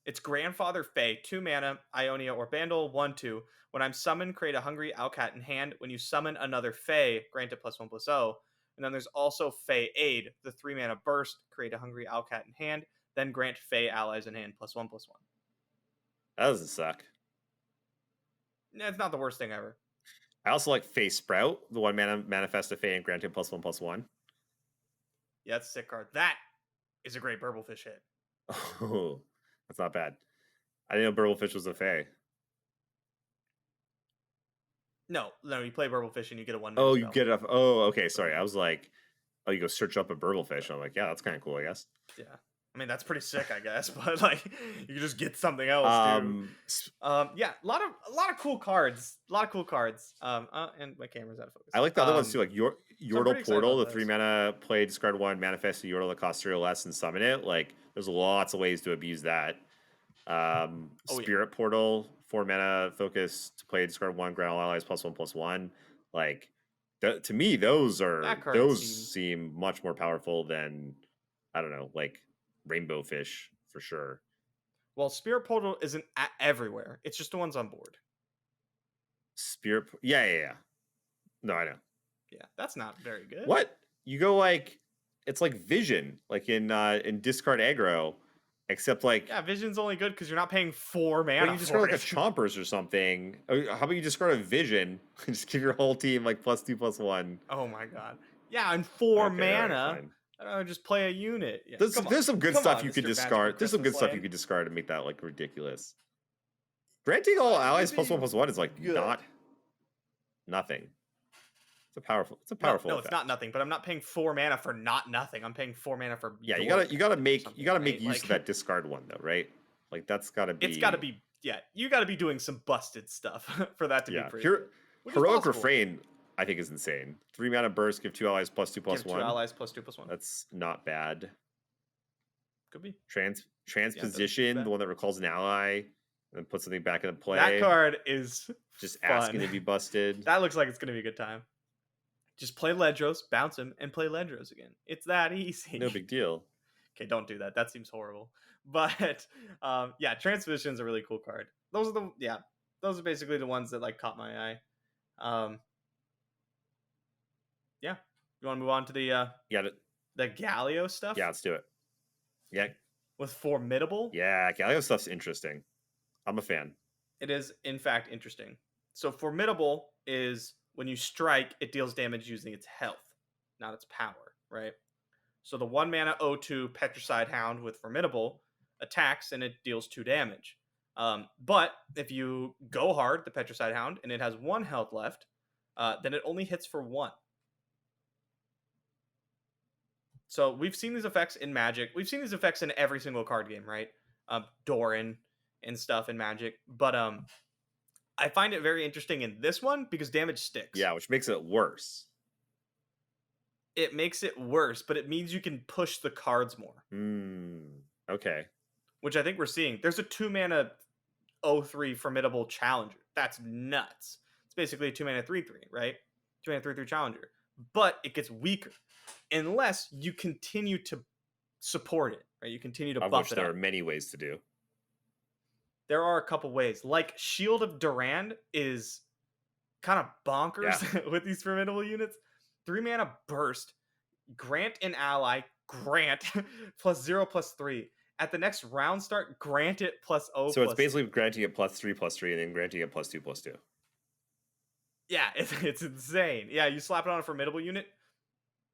it's Grandfather Fae, 2 mana, Ionia or Bandle 1/2. When I'm summoned, create a Hungry Owlcat in hand. When you summon another Fae, grant it +1/+0. And then there's also Fae Aid, the 3 mana burst, create a Hungry Owlcat in hand, then grant Fae allies in hand +1/+1. That doesn't suck. It's not the worst thing ever. I also like Fae Sprout, the 1 mana manifest a Fae and grant it +1/+1. Yeah, it's a sick card. That is a great Burblefish hit. Oh, that's not bad. I didn't know Burblefish was a Fae. No, you play Burblefish and you get a 1. Oh, you get it up. Oh, okay. Sorry, I was like, oh, you go search up a Burblefish. I'm like, yeah, that's kind of cool, I guess. Yeah, I mean that's pretty sick, I guess. But like, you can just get something else too. Yeah, a lot of cool cards. A lot of cool cards. And my camera's out of focus. I like the other ones too, like Yordle Portal, the 3 those. mana, play, discard 1, manifest a Yordle that costs 3 or less, and summon it. Like, there's lots of ways to abuse that. Spirit Portal, 4 mana, focus to play, discard 1, grant all allies +1/+1. Like, to me, those seem much more powerful than, I don't know, like Rainbow Fish for sure. Well, Spirit Portal isn't everywhere. It's just the ones on board. Spirit, yeah. No, I know. Yeah, that's not very good. What? You go like, it's like Vision, like in discard aggro, except like, yeah, Vision's only good because you're not paying 4 mana. But you discard like a Chompers or something. How about you discard a Vision and just give your whole team like +2/+1? Oh my god. Yeah, and 4 mana. I don't know, just play a unit. Yeah, there's some good stuff you could discard. There's some good stuff you could discard and make that like ridiculous. Granting all allies +1/+1 is like nothing. It's a powerful. No, effect. it's not nothing. But I'm not paying 4 mana for not nothing. I'm paying 4 mana for. Yeah, you gotta make use of that discard one though, right? Like that's gotta be. It's gotta be. Yeah, you gotta be doing some busted stuff for that to be pretty. Heroic Refrain, I think, is insane. 3 mana burst, give 2 allies +2/+1. Give 2 allies +2/+1. That's not bad. Could be. Transposition, the one that recalls an ally and puts something back into play. That card is just fun. asking to be busted. That looks like it's gonna be a good time. Just play Ledros, bounce him, and play Ledros again. It's that easy. No big deal. Okay, don't do that. That seems horrible. But yeah, Transmission's a really cool card. Those are basically the ones that like caught my eye. Yeah, you want to move on to the Galio stuff? Yeah, let's do it. Yeah, with Formidable. Yeah, Galio stuff's interesting. I'm a fan. It is in fact interesting. So Formidable is when you strike, it deals damage using its health, not its power, right? So the 1 mana O2 Petricide Hound with Formidable attacks and it deals 2 damage. But if you go hard, the Petricide Hound, and it has 1 health left, then it only hits for 1. So we've seen these effects in Magic. We've seen these effects in every single card game, right? Doran and stuff in Magic. But I find it very interesting in this one because damage sticks. Yeah, which makes it worse. It makes it worse, but it means you can push the cards more. Okay. Which I think we're seeing. There's a 2 mana 0/3 Formidable Challenger. That's nuts. It's basically a 2 mana 3/3, right? 2 mana 3/3 Challenger. But it gets weaker unless you continue to support it, right? You continue to buff it. There are many ways to do. There are a couple ways. Like Shield of Durand is kind of bonkers with these Formidable units. 3 mana burst, grant an ally, grant +0/+3. At the next round start, grant it +0. So it's basically granting it +3/+3 and then granting it +2/+2. Yeah, it's insane. Yeah, you slap it on a Formidable unit,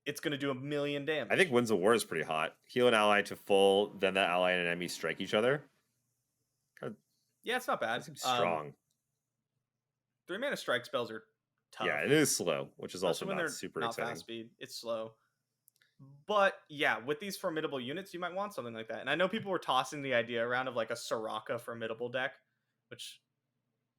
it's going to do 1,000,000 damage. I think Winds of War is pretty hot. Heal an ally to full, then that ally and an enemy strike each other. Yeah, it's not bad. It seems strong. 3 mana strike spells are tough. Yeah, it is slow, which is also not super exciting. Fast speed. It's slow. But yeah, with these Formidable units, you might want something like that. And I know people were tossing the idea around of like a Soraka Formidable deck, which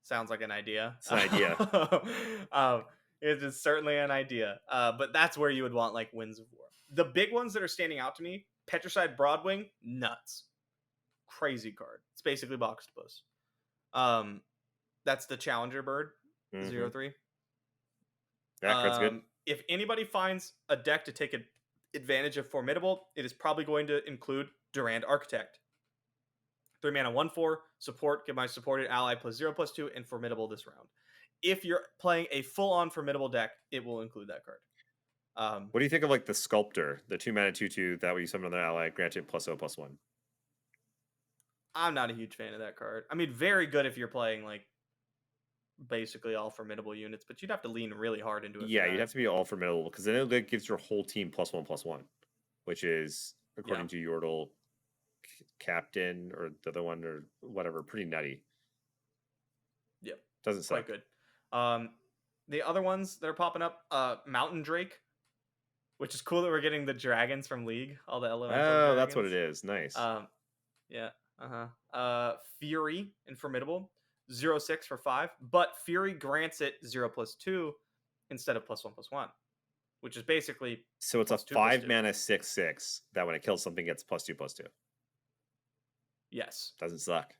sounds like an idea. It's an idea. It is certainly an idea. But that's where you would want like Winds of War. The big ones that are standing out to me, Petricide Broadwing, nuts. Crazy card. It's basically Boxtopus. That's the Challenger bird, 0/3. Yeah, that's good. If anybody finds a deck to take advantage of Formidable, it is probably going to include Durand Architect. 3 mana 1/4 support. Give my supported ally +0/+2 and Formidable this round. If you're playing a full-on Formidable deck, it will include that card. What do you think of like the Sculptor, the 2 mana 2/2 that way you summon another ally, granted +0/+1? I'm not a huge fan of that card. I mean, very good if you're playing like basically all Formidable units, but you'd have to lean really hard into it. Yeah, you'd have to be all Formidable because then it gives your whole team +1/+1, which is according to Yordle Captain or the other one or whatever, pretty nutty. Yep, doesn't suck. Quite good. The other ones that are popping up, Mountain Drake, which is cool that we're getting the dragons from League, all the elemental. Oh, that's what it is. Nice. Yeah. Fury and Formidable, 0/6 for 5, but Fury grants it 0/+2 instead of +1/+1, which is basically so it's a 5 mana 6/6 that when it kills something gets +2/+2. Yes, doesn't suck.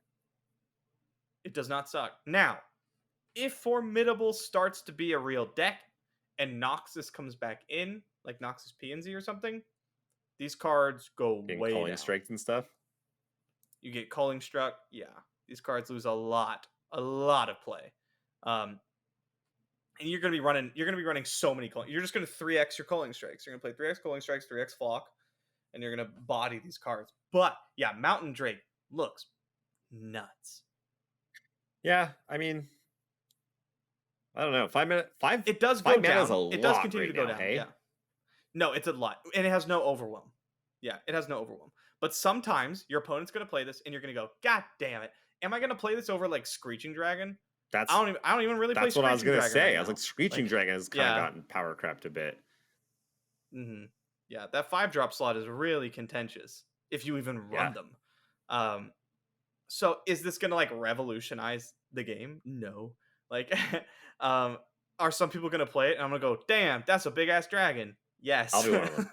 It does not suck. Now, if Formidable starts to be a real deck and Noxus comes back in, like Noxus PNZ or something, these cards go way Calling down. Strikes and stuff. You get Calling Struck. Yeah, these cards lose a lot of play. And you're gonna be running so many calling. You're just gonna 3x your Calling Strikes. You're gonna play 3x Calling Strikes, 3x Flock, and you're gonna body these cards. But yeah, Mountain Drake looks nuts. Yeah, I mean, I don't know. 5 mana. It does go down. It does continue to go down. Hey? Yeah. No, it's a lot, and it has no overwhelm. Yeah, it has no overwhelm. But sometimes your opponent's going to play this, and you're going to go, God damn it! Am I going to play this over like Screeching Dragon? I don't even really play. That's what I was going to say. Right, I was like, Screeching Dragon has kind of gotten power crept a bit. Yeah, that 5-drop slot is really contentious if you even run them. So is this going to like revolutionize the game? No. Like, are some people going to play it? And I'm going to go, damn, that's a big ass dragon. Yes. I'll be one of them.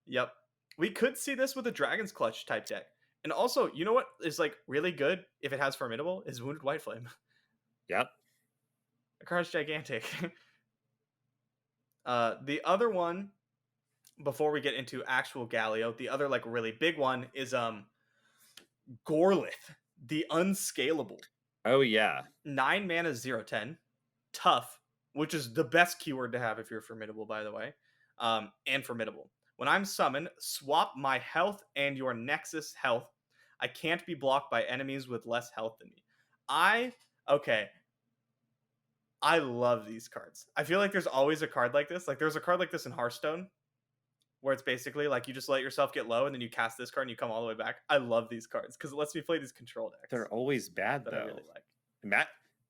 Yep. We could see this with a Dragon's Clutch type deck. And also, you know what is like really good if it has Formidable is Wounded White Flame. Yep. The card's gigantic. The other one, before we get into actual Galio, the other like really big one is Gorlith, the Unscalable. Oh yeah. 9 mana 0/10. Tough, which is the best keyword to have if you're formidable, by the way. And formidable. When I'm summoned, swap my health and your Nexus health. I can't be blocked by enemies with less health than me. I love these cards. I feel like there's always a card like this. Like there's a card like this in Hearthstone, where it's basically like you just let yourself get low and then you cast this card and you come all the way back. I love these cards because it lets me play these control decks. They're always bad that though. I really like.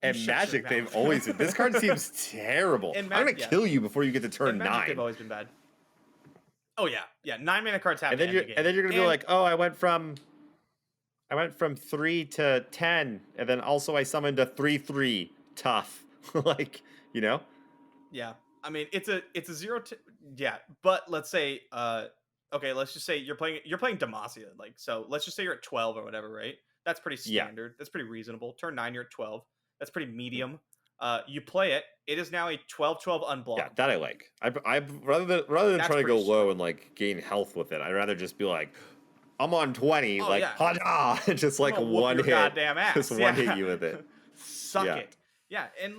And You shut your Magic, mouth. they've always. This card seems terrible. In I'm gonna Magic, yeah. kill you before you get to In turn Magic, 9. they've always been bad. Oh yeah, 9 mana cards have. And then you're gonna be like, oh, I went from 3 to 10, and then also I summoned a 3/3 tough. Like, you know? Yeah, I mean it's a 0 to yeah, but let's say okay, let's just say you're playing Demacia, like, so let's just say you're at 12 or whatever, right? That's pretty standard. That's pretty reasonable. Turn 9, you're at 12. That's pretty medium. You play it. It is now a 12/12 unblocked. Yeah, that I like. I rather than trying to go pretty low and like gain health with it, I'd rather just be like, I'm on 20, Oh, like yeah. hada, just like I'm gonna whoop one your hit, goddamn ass. just one hit you with it. Suck Yeah. it. Yeah, and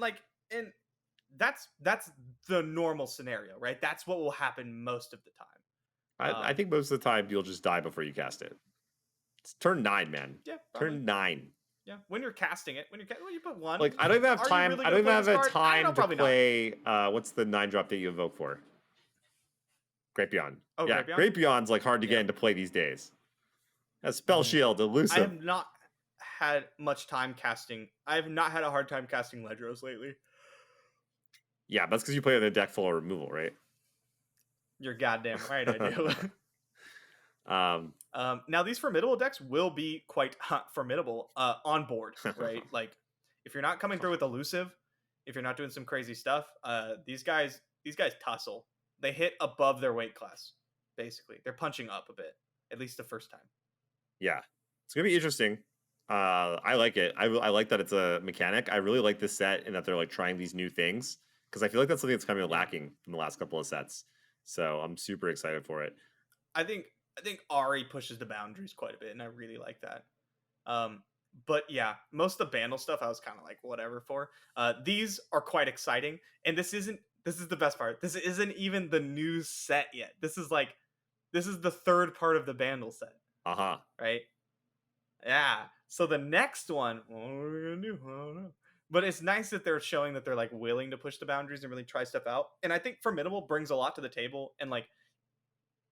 that's the normal scenario, right? That's what will happen most of the time. I think most of the time you'll just die before you cast it. It's turn 9, man. Yeah, probably. Turn 9. Yeah, when you're casting it, when you put 1. Like I don't even have Are you time. really I don't gonna even play have this a card? I don't time know, to probably not. play. What's the 9-drop that you evoke for? Great Beyond. Oh, yeah, Great Beyond? Great Beyond's like hard to Yeah. get into play these days. A spell shield, I elusive. have not had much time casting. I have not had a hard time casting Ledros lately. Yeah, but that's because you play with a deck full of removal, right? You're goddamn right, I do. Now these formidable decks will be quite formidable on board, right? Like if you're not coming through with elusive, if you're not doing some crazy stuff, these guys tussle. They hit above their weight class, basically. They're punching up a bit, at least the first time. Yeah, it's gonna be interesting. I like it. I like that it's a mechanic. I really like this set and that they're like trying these new things because I feel like that's something that's kind of lacking in the last couple of sets. So I'm super excited for it. I think Ari pushes the boundaries quite a bit, and I really like that. But yeah, most of the Bandle stuff I was kind of like whatever for. These are quite exciting, and this is the best part. This isn't even the new set yet. This is the third part of the Bandle set. Right? Yeah. So the next one, what are we gonna do? I don't know. But it's nice that they're showing that they're like willing to push the boundaries and really try stuff out. And I think Formidable brings a lot to the table. And like,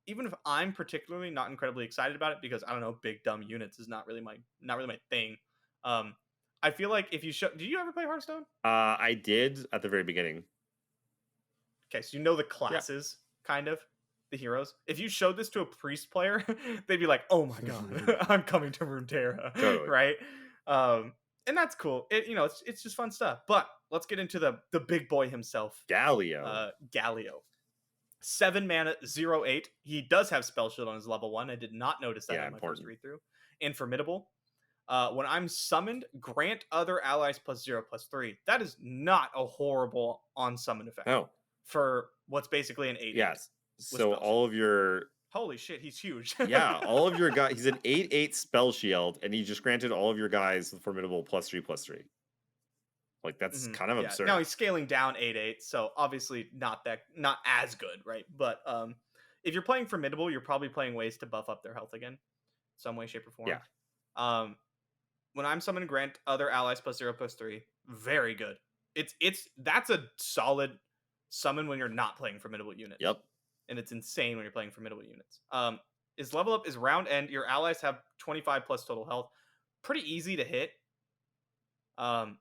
even if I'm particularly not incredibly excited about it because I don't know, big dumb units is not really my thing. I feel like if you show, did you ever play Hearthstone? I did at the very beginning. Okay, so you know the classes, kind of the heroes. If you showed this to a priest player, they'd be like, "Oh my god, I'm coming to Runeterra," Totally. right? And that's cool. It's just fun stuff. But let's get into the big boy himself, Galio. Galio. 7 mana, 0/8. He does have Spell Shield on his level 1. I did not notice that on my first read through. And Formidable. When I'm summoned, grant other allies +0/+3. That is not a horrible on summon effect. No. For what's basically an 8. Yes. So all of your holy shit, he's huge. yeah, all of your guys. He's an 8/8 spell shield, and he just granted all of your guys with Formidable +3/+3. Like that's kind of absurd. Now he's scaling down 8/8, so obviously not as good, right? But if you're playing Formidable, you're probably playing ways to buff up their health again, some way, shape, or form. Yeah. When I'm summoning, grant other allies +0/+3. Very good. That's a solid summon when you're not playing Formidable units. Yep. And it's insane when you're playing Formidable units. His level up is round end. Your allies have 25 plus total health. Pretty easy to hit.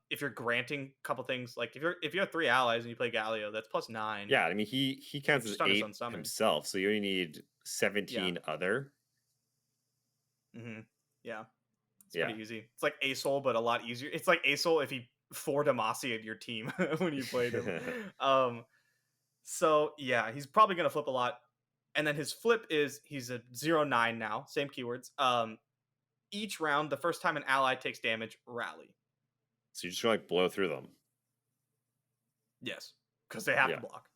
If you're granting a couple things, like if you have 3 allies and you play Galio, that's +9. Yeah, I mean he counts as 8 himself, so you only need 17 other. Yeah. It's pretty easy. It's like Asol, but a lot easier. It's like Asol if he 4 Demacia in your team when you played him. So yeah, he's probably gonna flip a lot. And then his flip is he's a 0/9 now, same keywords. Each round, the first time an ally takes damage, rally. So you just like blow through them. Yes, because they have to block.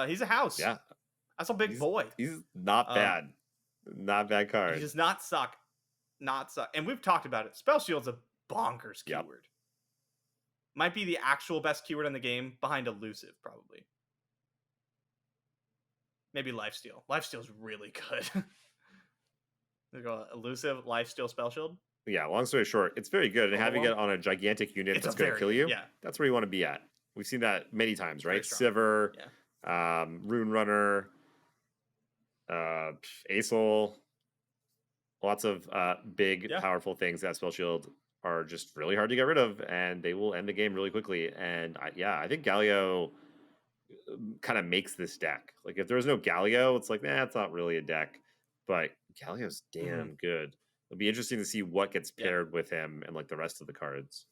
He's a house. Yeah. That's a big boy. He's not bad. Not bad card. He does not suck. Not suck. And we've talked about it. Spell Shield's a bonkers keyword. Might be the actual best keyword in the game behind Elusive, probably. Maybe Lifesteal. Lifesteal's really good. There you go. Elusive, Lifesteal, Spell Shield. Yeah, long story short, it's very good. And having it on a gigantic unit that's going to kill you, that's where you want to be at. We've seen that many times, right? Sivir, Rune Runner, Acel, lots of big, powerful things that Spell Shield are just really hard to get rid of, and they will end the game really quickly. And I think Galio kind of makes this deck. Like, if there was no Galio, it's like, it's not really a deck. But Galio's damn good. It'll be interesting to see what gets paired with him and like the rest of the cards.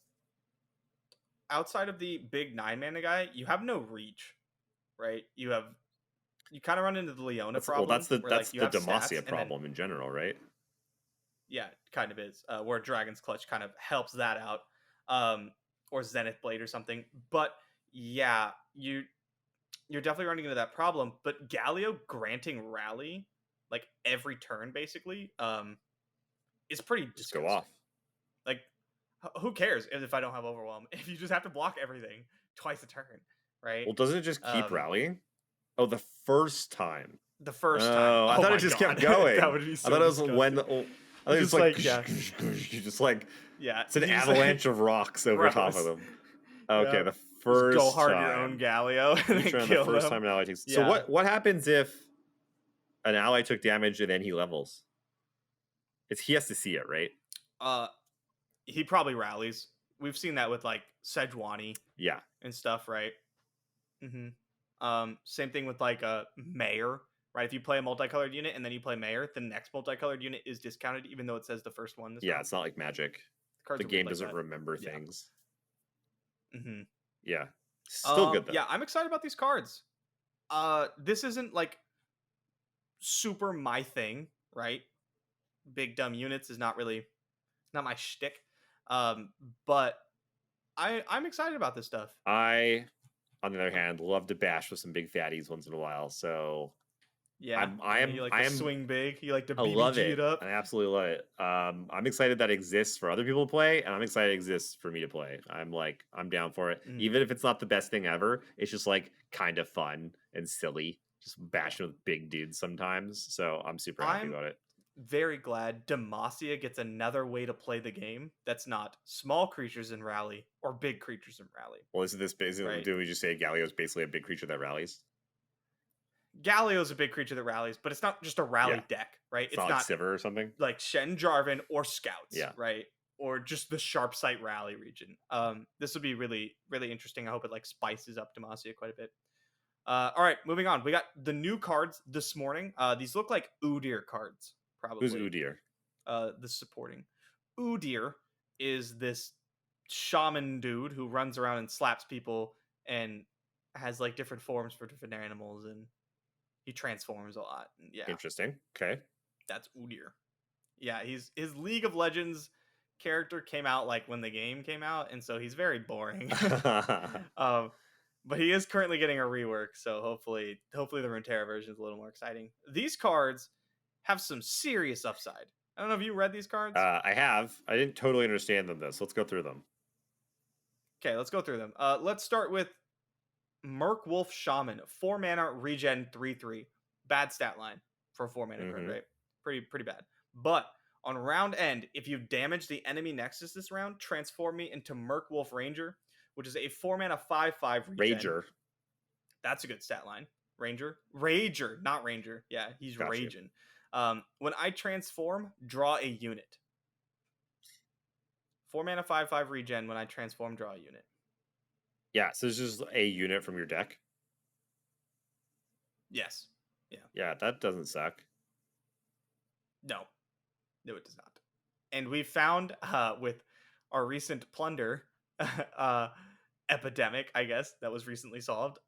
Outside of the big 9-mana guy, you have no reach, right? You kind of run into the Leona problem. Well, that's the Demacia problem in general, right? Yeah, it kind of is. Where Dragon's Clutch kind of helps that out, or Zenith Blade or something. But yeah, you're definitely running into that problem. But Galio granting Rally like every turn basically is pretty just go off. Like, who cares if I don't have Overwhelm? If you just have to block everything twice a turn, right? Well, doesn't it just keep rallying? Oh, the first time. The first time. Oh, I thought it just kept going. That would be so I thought it was disgusting. when I think it's like you just like it's an avalanche of rocks over top of them. Okay, the first just go hard time. Your own Galio and then kill the first them. time an ally takes. So what happens if an ally took damage and then he levels? He has to see it, right? He probably rallies. We've seen that with like Sejuani, and stuff, right? Same thing with like a Mayor, right? If you play a multicolored unit and then you play Mayor, the next multicolored unit is discounted, even though it says the first one. It's not like Magic. The game doesn't remember things. Yeah, still good though. Yeah, I'm excited about these cards. This isn't like super my thing, right? Big dumb units is not my shtick. But I'm excited about this stuff. I, on the other hand, love to bash with some big fatties once in a while. So yeah, I am swing big. You like to BBG it up. I absolutely love it. I'm excited that exists for other people to play, and I'm excited it exists for me to play. I'm down for it, even if it's not the best thing ever. It's just like kind of fun and silly, just bashing with big dudes sometimes. So I'm super happy about it. Very glad Demacia gets another way to play the game that's not small creatures in rally or big creatures in rally. Well, isn't this basically, right? Do we just say Galio is basically a big creature that rallies? Galio is a big creature that rallies, but it's not just a rally deck, right? It's not like Sivir or something? Like Shen Jarvan or Scouts, right? Or just the Sharp Sight rally region. This would be really, really interesting. I hope it like spices up Demacia quite a bit. All right, moving on. We got the new cards this morning. These look like Udyr cards. Probably. Who's Udyr? The supporting. Udyr is this shaman dude who runs around and slaps people and has like different forms for different animals, and he transforms a lot. Yeah. Interesting. Okay. That's Udyr. Yeah, his League of Legends character came out like when the game came out, and so he's very boring. But he is currently getting a rework, so hopefully the Runeterra version is a little more exciting. These cards have some serious upside. I don't know if you read these cards. I have. I didn't totally understand them though, so let's go through them. Okay, let's go through them. Let's start with Merc Wolf Shaman, 4 mana regen 3/3. Bad stat line for a 4 mana card, right? Pretty bad. But on round end, if you damage the enemy Nexus this round, transform me into Merc Wolf Ranger, which is a 4 mana 5/5 regen. Rager. That's a good stat line. Rager, not Ranger. Yeah, he's raging. When I transform, draw a unit. 4 mana 5/5 regen. When I transform, draw a unit. Yeah, so it's just a unit from your deck. Yes. Yeah. Yeah, that doesn't suck. No, it does not. And we found with our recent plunder epidemic, I guess, that was recently solved.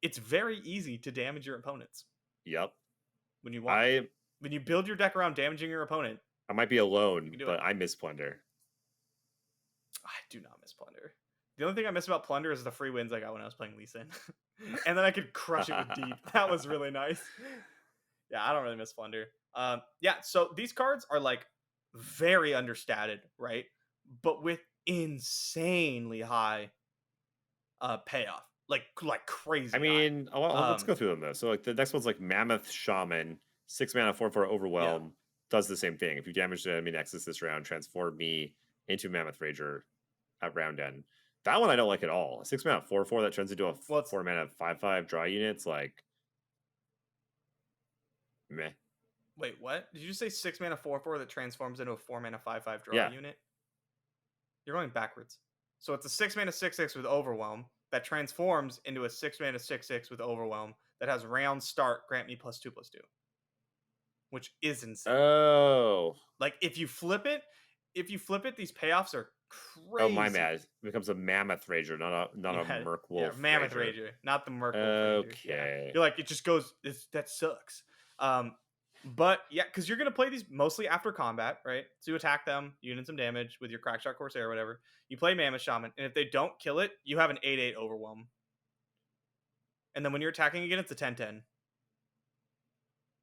It's very easy to damage your opponents. Yep. When you want. When you build your deck around damaging your opponent. I might be alone, but I miss plunder. I do not miss plunder. The only thing I miss about Plunder is the free wins I got when I was playing Lee Sin. And then I could crush it with Deep. That was really nice. Yeah, I don't really miss Plunder. Yeah, so these cards are like very understated, right? But with insanely high payoff. Like crazy. I mean, let's go through them though. So like the next one's like Mammoth Shaman, 6 mana, 4/4 Overwhelm. Yeah. Does the same thing. If you damage the enemy Nexus this round, transform me into Mammoth Rager at round end. That one I don't like at all. 6 mana, 4/4 that turns into a 4 mana 5/5 draw unit. It's like meh. Wait, what? Did you just say 6 mana 4/4 that transforms into a 4 mana 5/5 draw unit? You're going backwards. So it's a 6 mana 6/6 with Overwhelm that transforms into a 6 mana 6/6 with Overwhelm that has round start, grant me +2/+2, which is insane. Oh, like if you flip it, these payoffs are crazy. Oh, my bad. It becomes a Mammoth Rager, not a Merc Wolf. Yeah, Mammoth Rager, not the Merc Wolf. Okay. Yeah. You're like, it just goes. That sucks. But yeah, because you're gonna play these mostly after combat, right? So you attack them, you unit some damage with your Crackshot Corsair or whatever. You play Mammoth Shaman, and if they don't kill it, you have an 8/8 Overwhelm. And then when you're attacking again, it's a 10/10.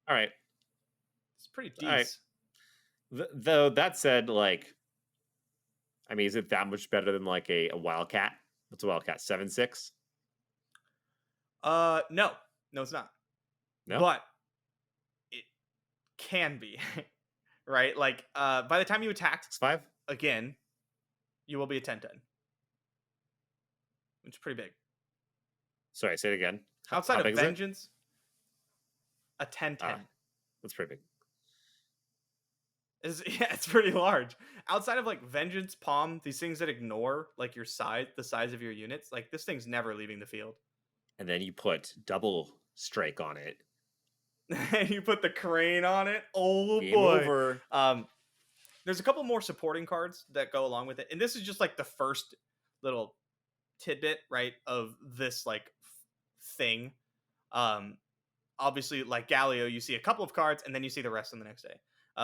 All right. It's pretty decent. Right. Though that said, like, I mean, is it that much better than like a Wildcat? What's a Wildcat? 7/6? No, it's not. No, but it can be, right? Like, by the time you attack 6/5 again, you will be a 10/10, which is pretty big. Sorry, say it again. Outside of Vengeance, a 10/10. That's pretty big. It's pretty large. Outside of like Vengeance, Palm, these things that ignore like your size, the size of your units, like this thing's never leaving the field. And then you put double strike on it. And you put the crane on it. Oh Game boy. Over. There's a couple more supporting cards that go along with it, and this is just like the first little tidbit, right, of this like thing. Obviously, like Galio, you see a couple of cards, and then you see the rest on the next day.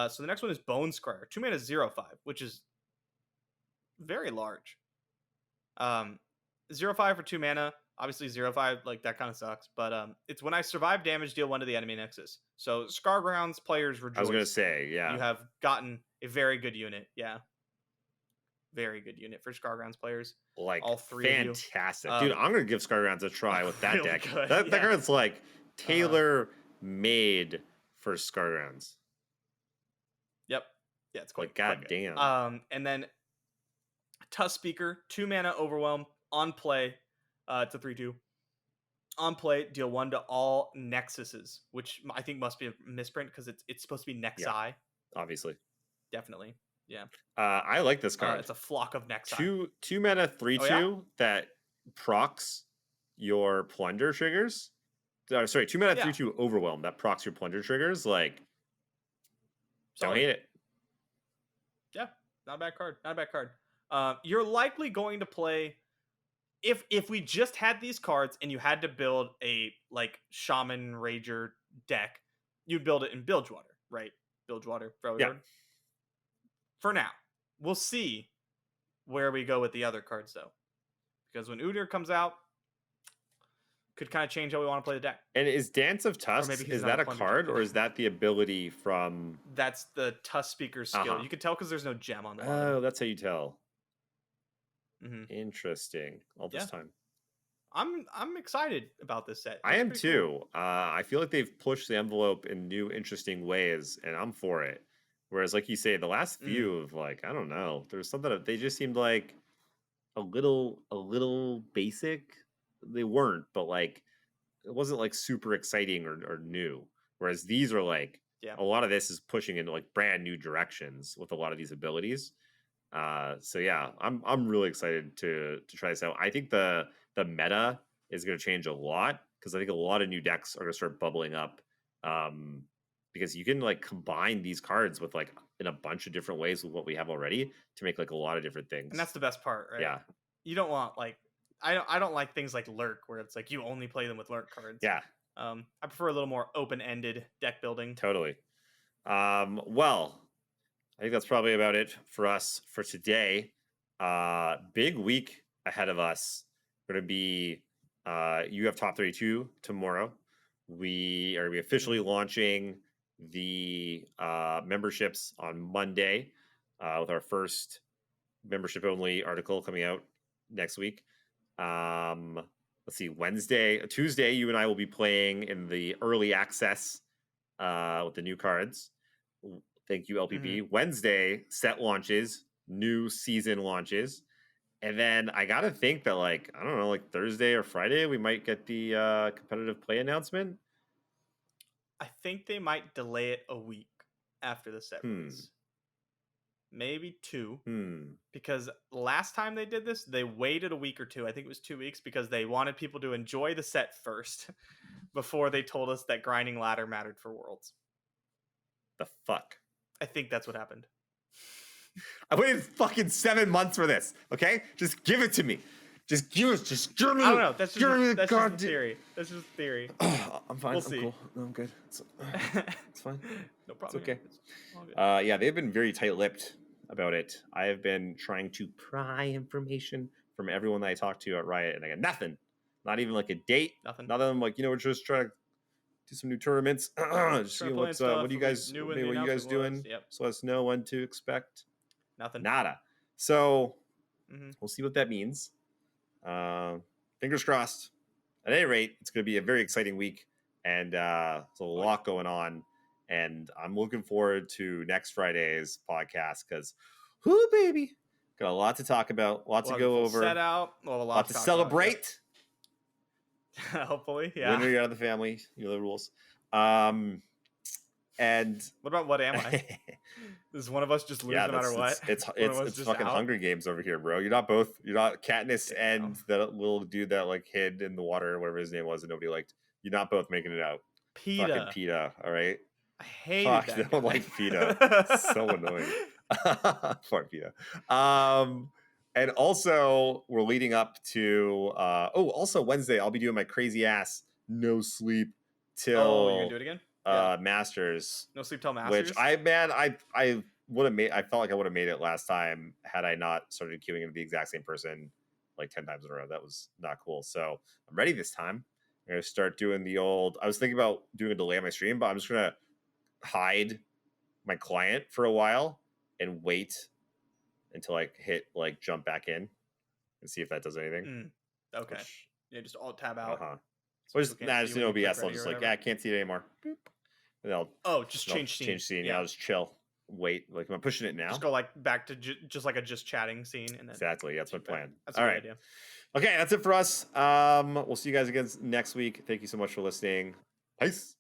So the next one is Bone Scryer, 2 mana 0/5, which is very large. 0/5 for 2 mana. Obviously 0/5, like that kind of sucks, but it's when I survive damage, deal 1 to the enemy Nexus. So Scargrounds players rejoice. I was gonna say, yeah, you have gotten a very good unit. Yeah, very good unit for Scargrounds players. Like all three, fantastic, dude. I'm gonna give Scargrounds a try with that really deck. Good, that card's like tailor made for Scargrounds. Yep. Yeah, it's quite like goddamn. And then Tusk Speaker, 2 mana Overwhelm on play. It's a 3/2. On play, deal 1 to all Nexuses, which I think must be a misprint because it's supposed to be Nexi. Yeah, obviously. Definitely. Yeah. I like this card. It's a flock of Nexi. 2 mana 3/2 that procs your Plunder triggers. Sorry, 2 mana 3/2 Overwhelm that procs your Plunder triggers. Like, don't hate it. Yeah, not a bad card. Not a bad card. You're likely going to play if we just had these cards and you had to build a like Shaman Rager deck, you'd build it in Bilgewater, right? Bilgewater, yeah. For now, we'll see where we go with the other cards though, because when Udyr comes out, could kind of change how we want to play the deck. And is Dance of Tusks, is that a card or is that the ability from... That's the Tusk Speaker skill. You can tell because there's no gem on the bottom. Oh, that's how you tell. Mm-hmm. Interesting. All this time. I'm excited about this set. I am too. Cool. I feel like they've pushed the envelope in new, interesting ways, and I'm for it. Whereas, like you say, the last few of like, I don't know, there's something that they just seemed like a little basic. They weren't, but like it wasn't like super exciting or new. Whereas these are like a lot of this is pushing into like brand new directions with a lot of these abilities. So yeah, I'm really excited to try this out. I think the meta is going to change a lot because I think a lot of new decks are going to start bubbling up. Because you can like combine these cards with like in a bunch of different ways with what we have already to make like a lot of different things. And that's the best part, right? Yeah. You don't want like I don't like things like Lurk where it's like you only play them with Lurk cards. Yeah. I prefer a little more open-ended deck building. Totally. Well, I think that's probably about it for us for today. Big week ahead of us. We're going to be, you have top 32 tomorrow. We are officially launching the memberships on Monday with our first membership only article coming out next week. Let's see, Tuesday, you and I will be playing in the early access with the new cards. Thank you, LPP. Wednesday, set launches, new season launches. And then I got to think that, like, I don't know, like Thursday or Friday, we might get the competitive play announcement. I think they might delay it a week after the set release. Maybe 2. Because last time they did this, they waited a week or 2. I think it was 2 weeks because they wanted people to enjoy the set first before they told us that grinding ladder mattered for Worlds. The fuck? I think that's what happened. I waited fucking 7 months for this. Okay, just give it to me. Just give me. I don't know. That's just a theory. That's just a theory. I'm fine. We'll I'm see. cool. No, I'm good. It's fine. No problem. It's okay. It's all good. Yeah, they've been very tight-lipped about it. I have been trying to pry information from everyone that I talked to at Riot, and I got nothing. Not even like a date. Nothing. None of them like, we're just trying to do some new tournaments. Just see what are you guys doing? Yep. So let us know when to expect. Nothing. Nada. So we'll see what that means. Fingers crossed. At any rate, it's going to be a very exciting week, and there's a lot going on. And I'm looking forward to next Friday's podcast because, whoo, baby, got a lot to talk about, a lot to go over, set out, a lot to celebrate. Hopefully, yeah. When you're out of the family, you know the rules. And what about what am I? Does one of us just lose no matter what? It's fucking out? Hunger Games over here, bro. You're not Katniss and that little dude that like hid in the water or whatever his name was that nobody liked. You're not both making it out. PETA. Fucking PETA, all right? I hate that. I don't like PETA. So annoying. Poor PETA. And also we're leading up to also Wednesday I'll be doing my crazy ass no sleep till you're gonna do it again? Masters. No sleep till Masters. Which I would have made. I felt like I would have made it last time had I not started queuing into the exact same person like 10 times in a row. That was not cool. So I'm ready this time. I'm gonna start doing the old. I was thinking about doing a delay on my stream, but I'm just gonna hide my client for a while and wait until I hit like jump back in and see if that does anything. Okay. Just alt tab out. So just just in OBS, I'll just like, I can't see it anymore. And I'll change scene. Change scene. Yeah, I'll just chill. Wait, like I'm pushing it now. Just go like back to just like a chatting scene, and then exactly. That's my plan. That's all a right. good idea. Okay, that's it for us. We'll see you guys again next week. Thank you so much for listening. Peace.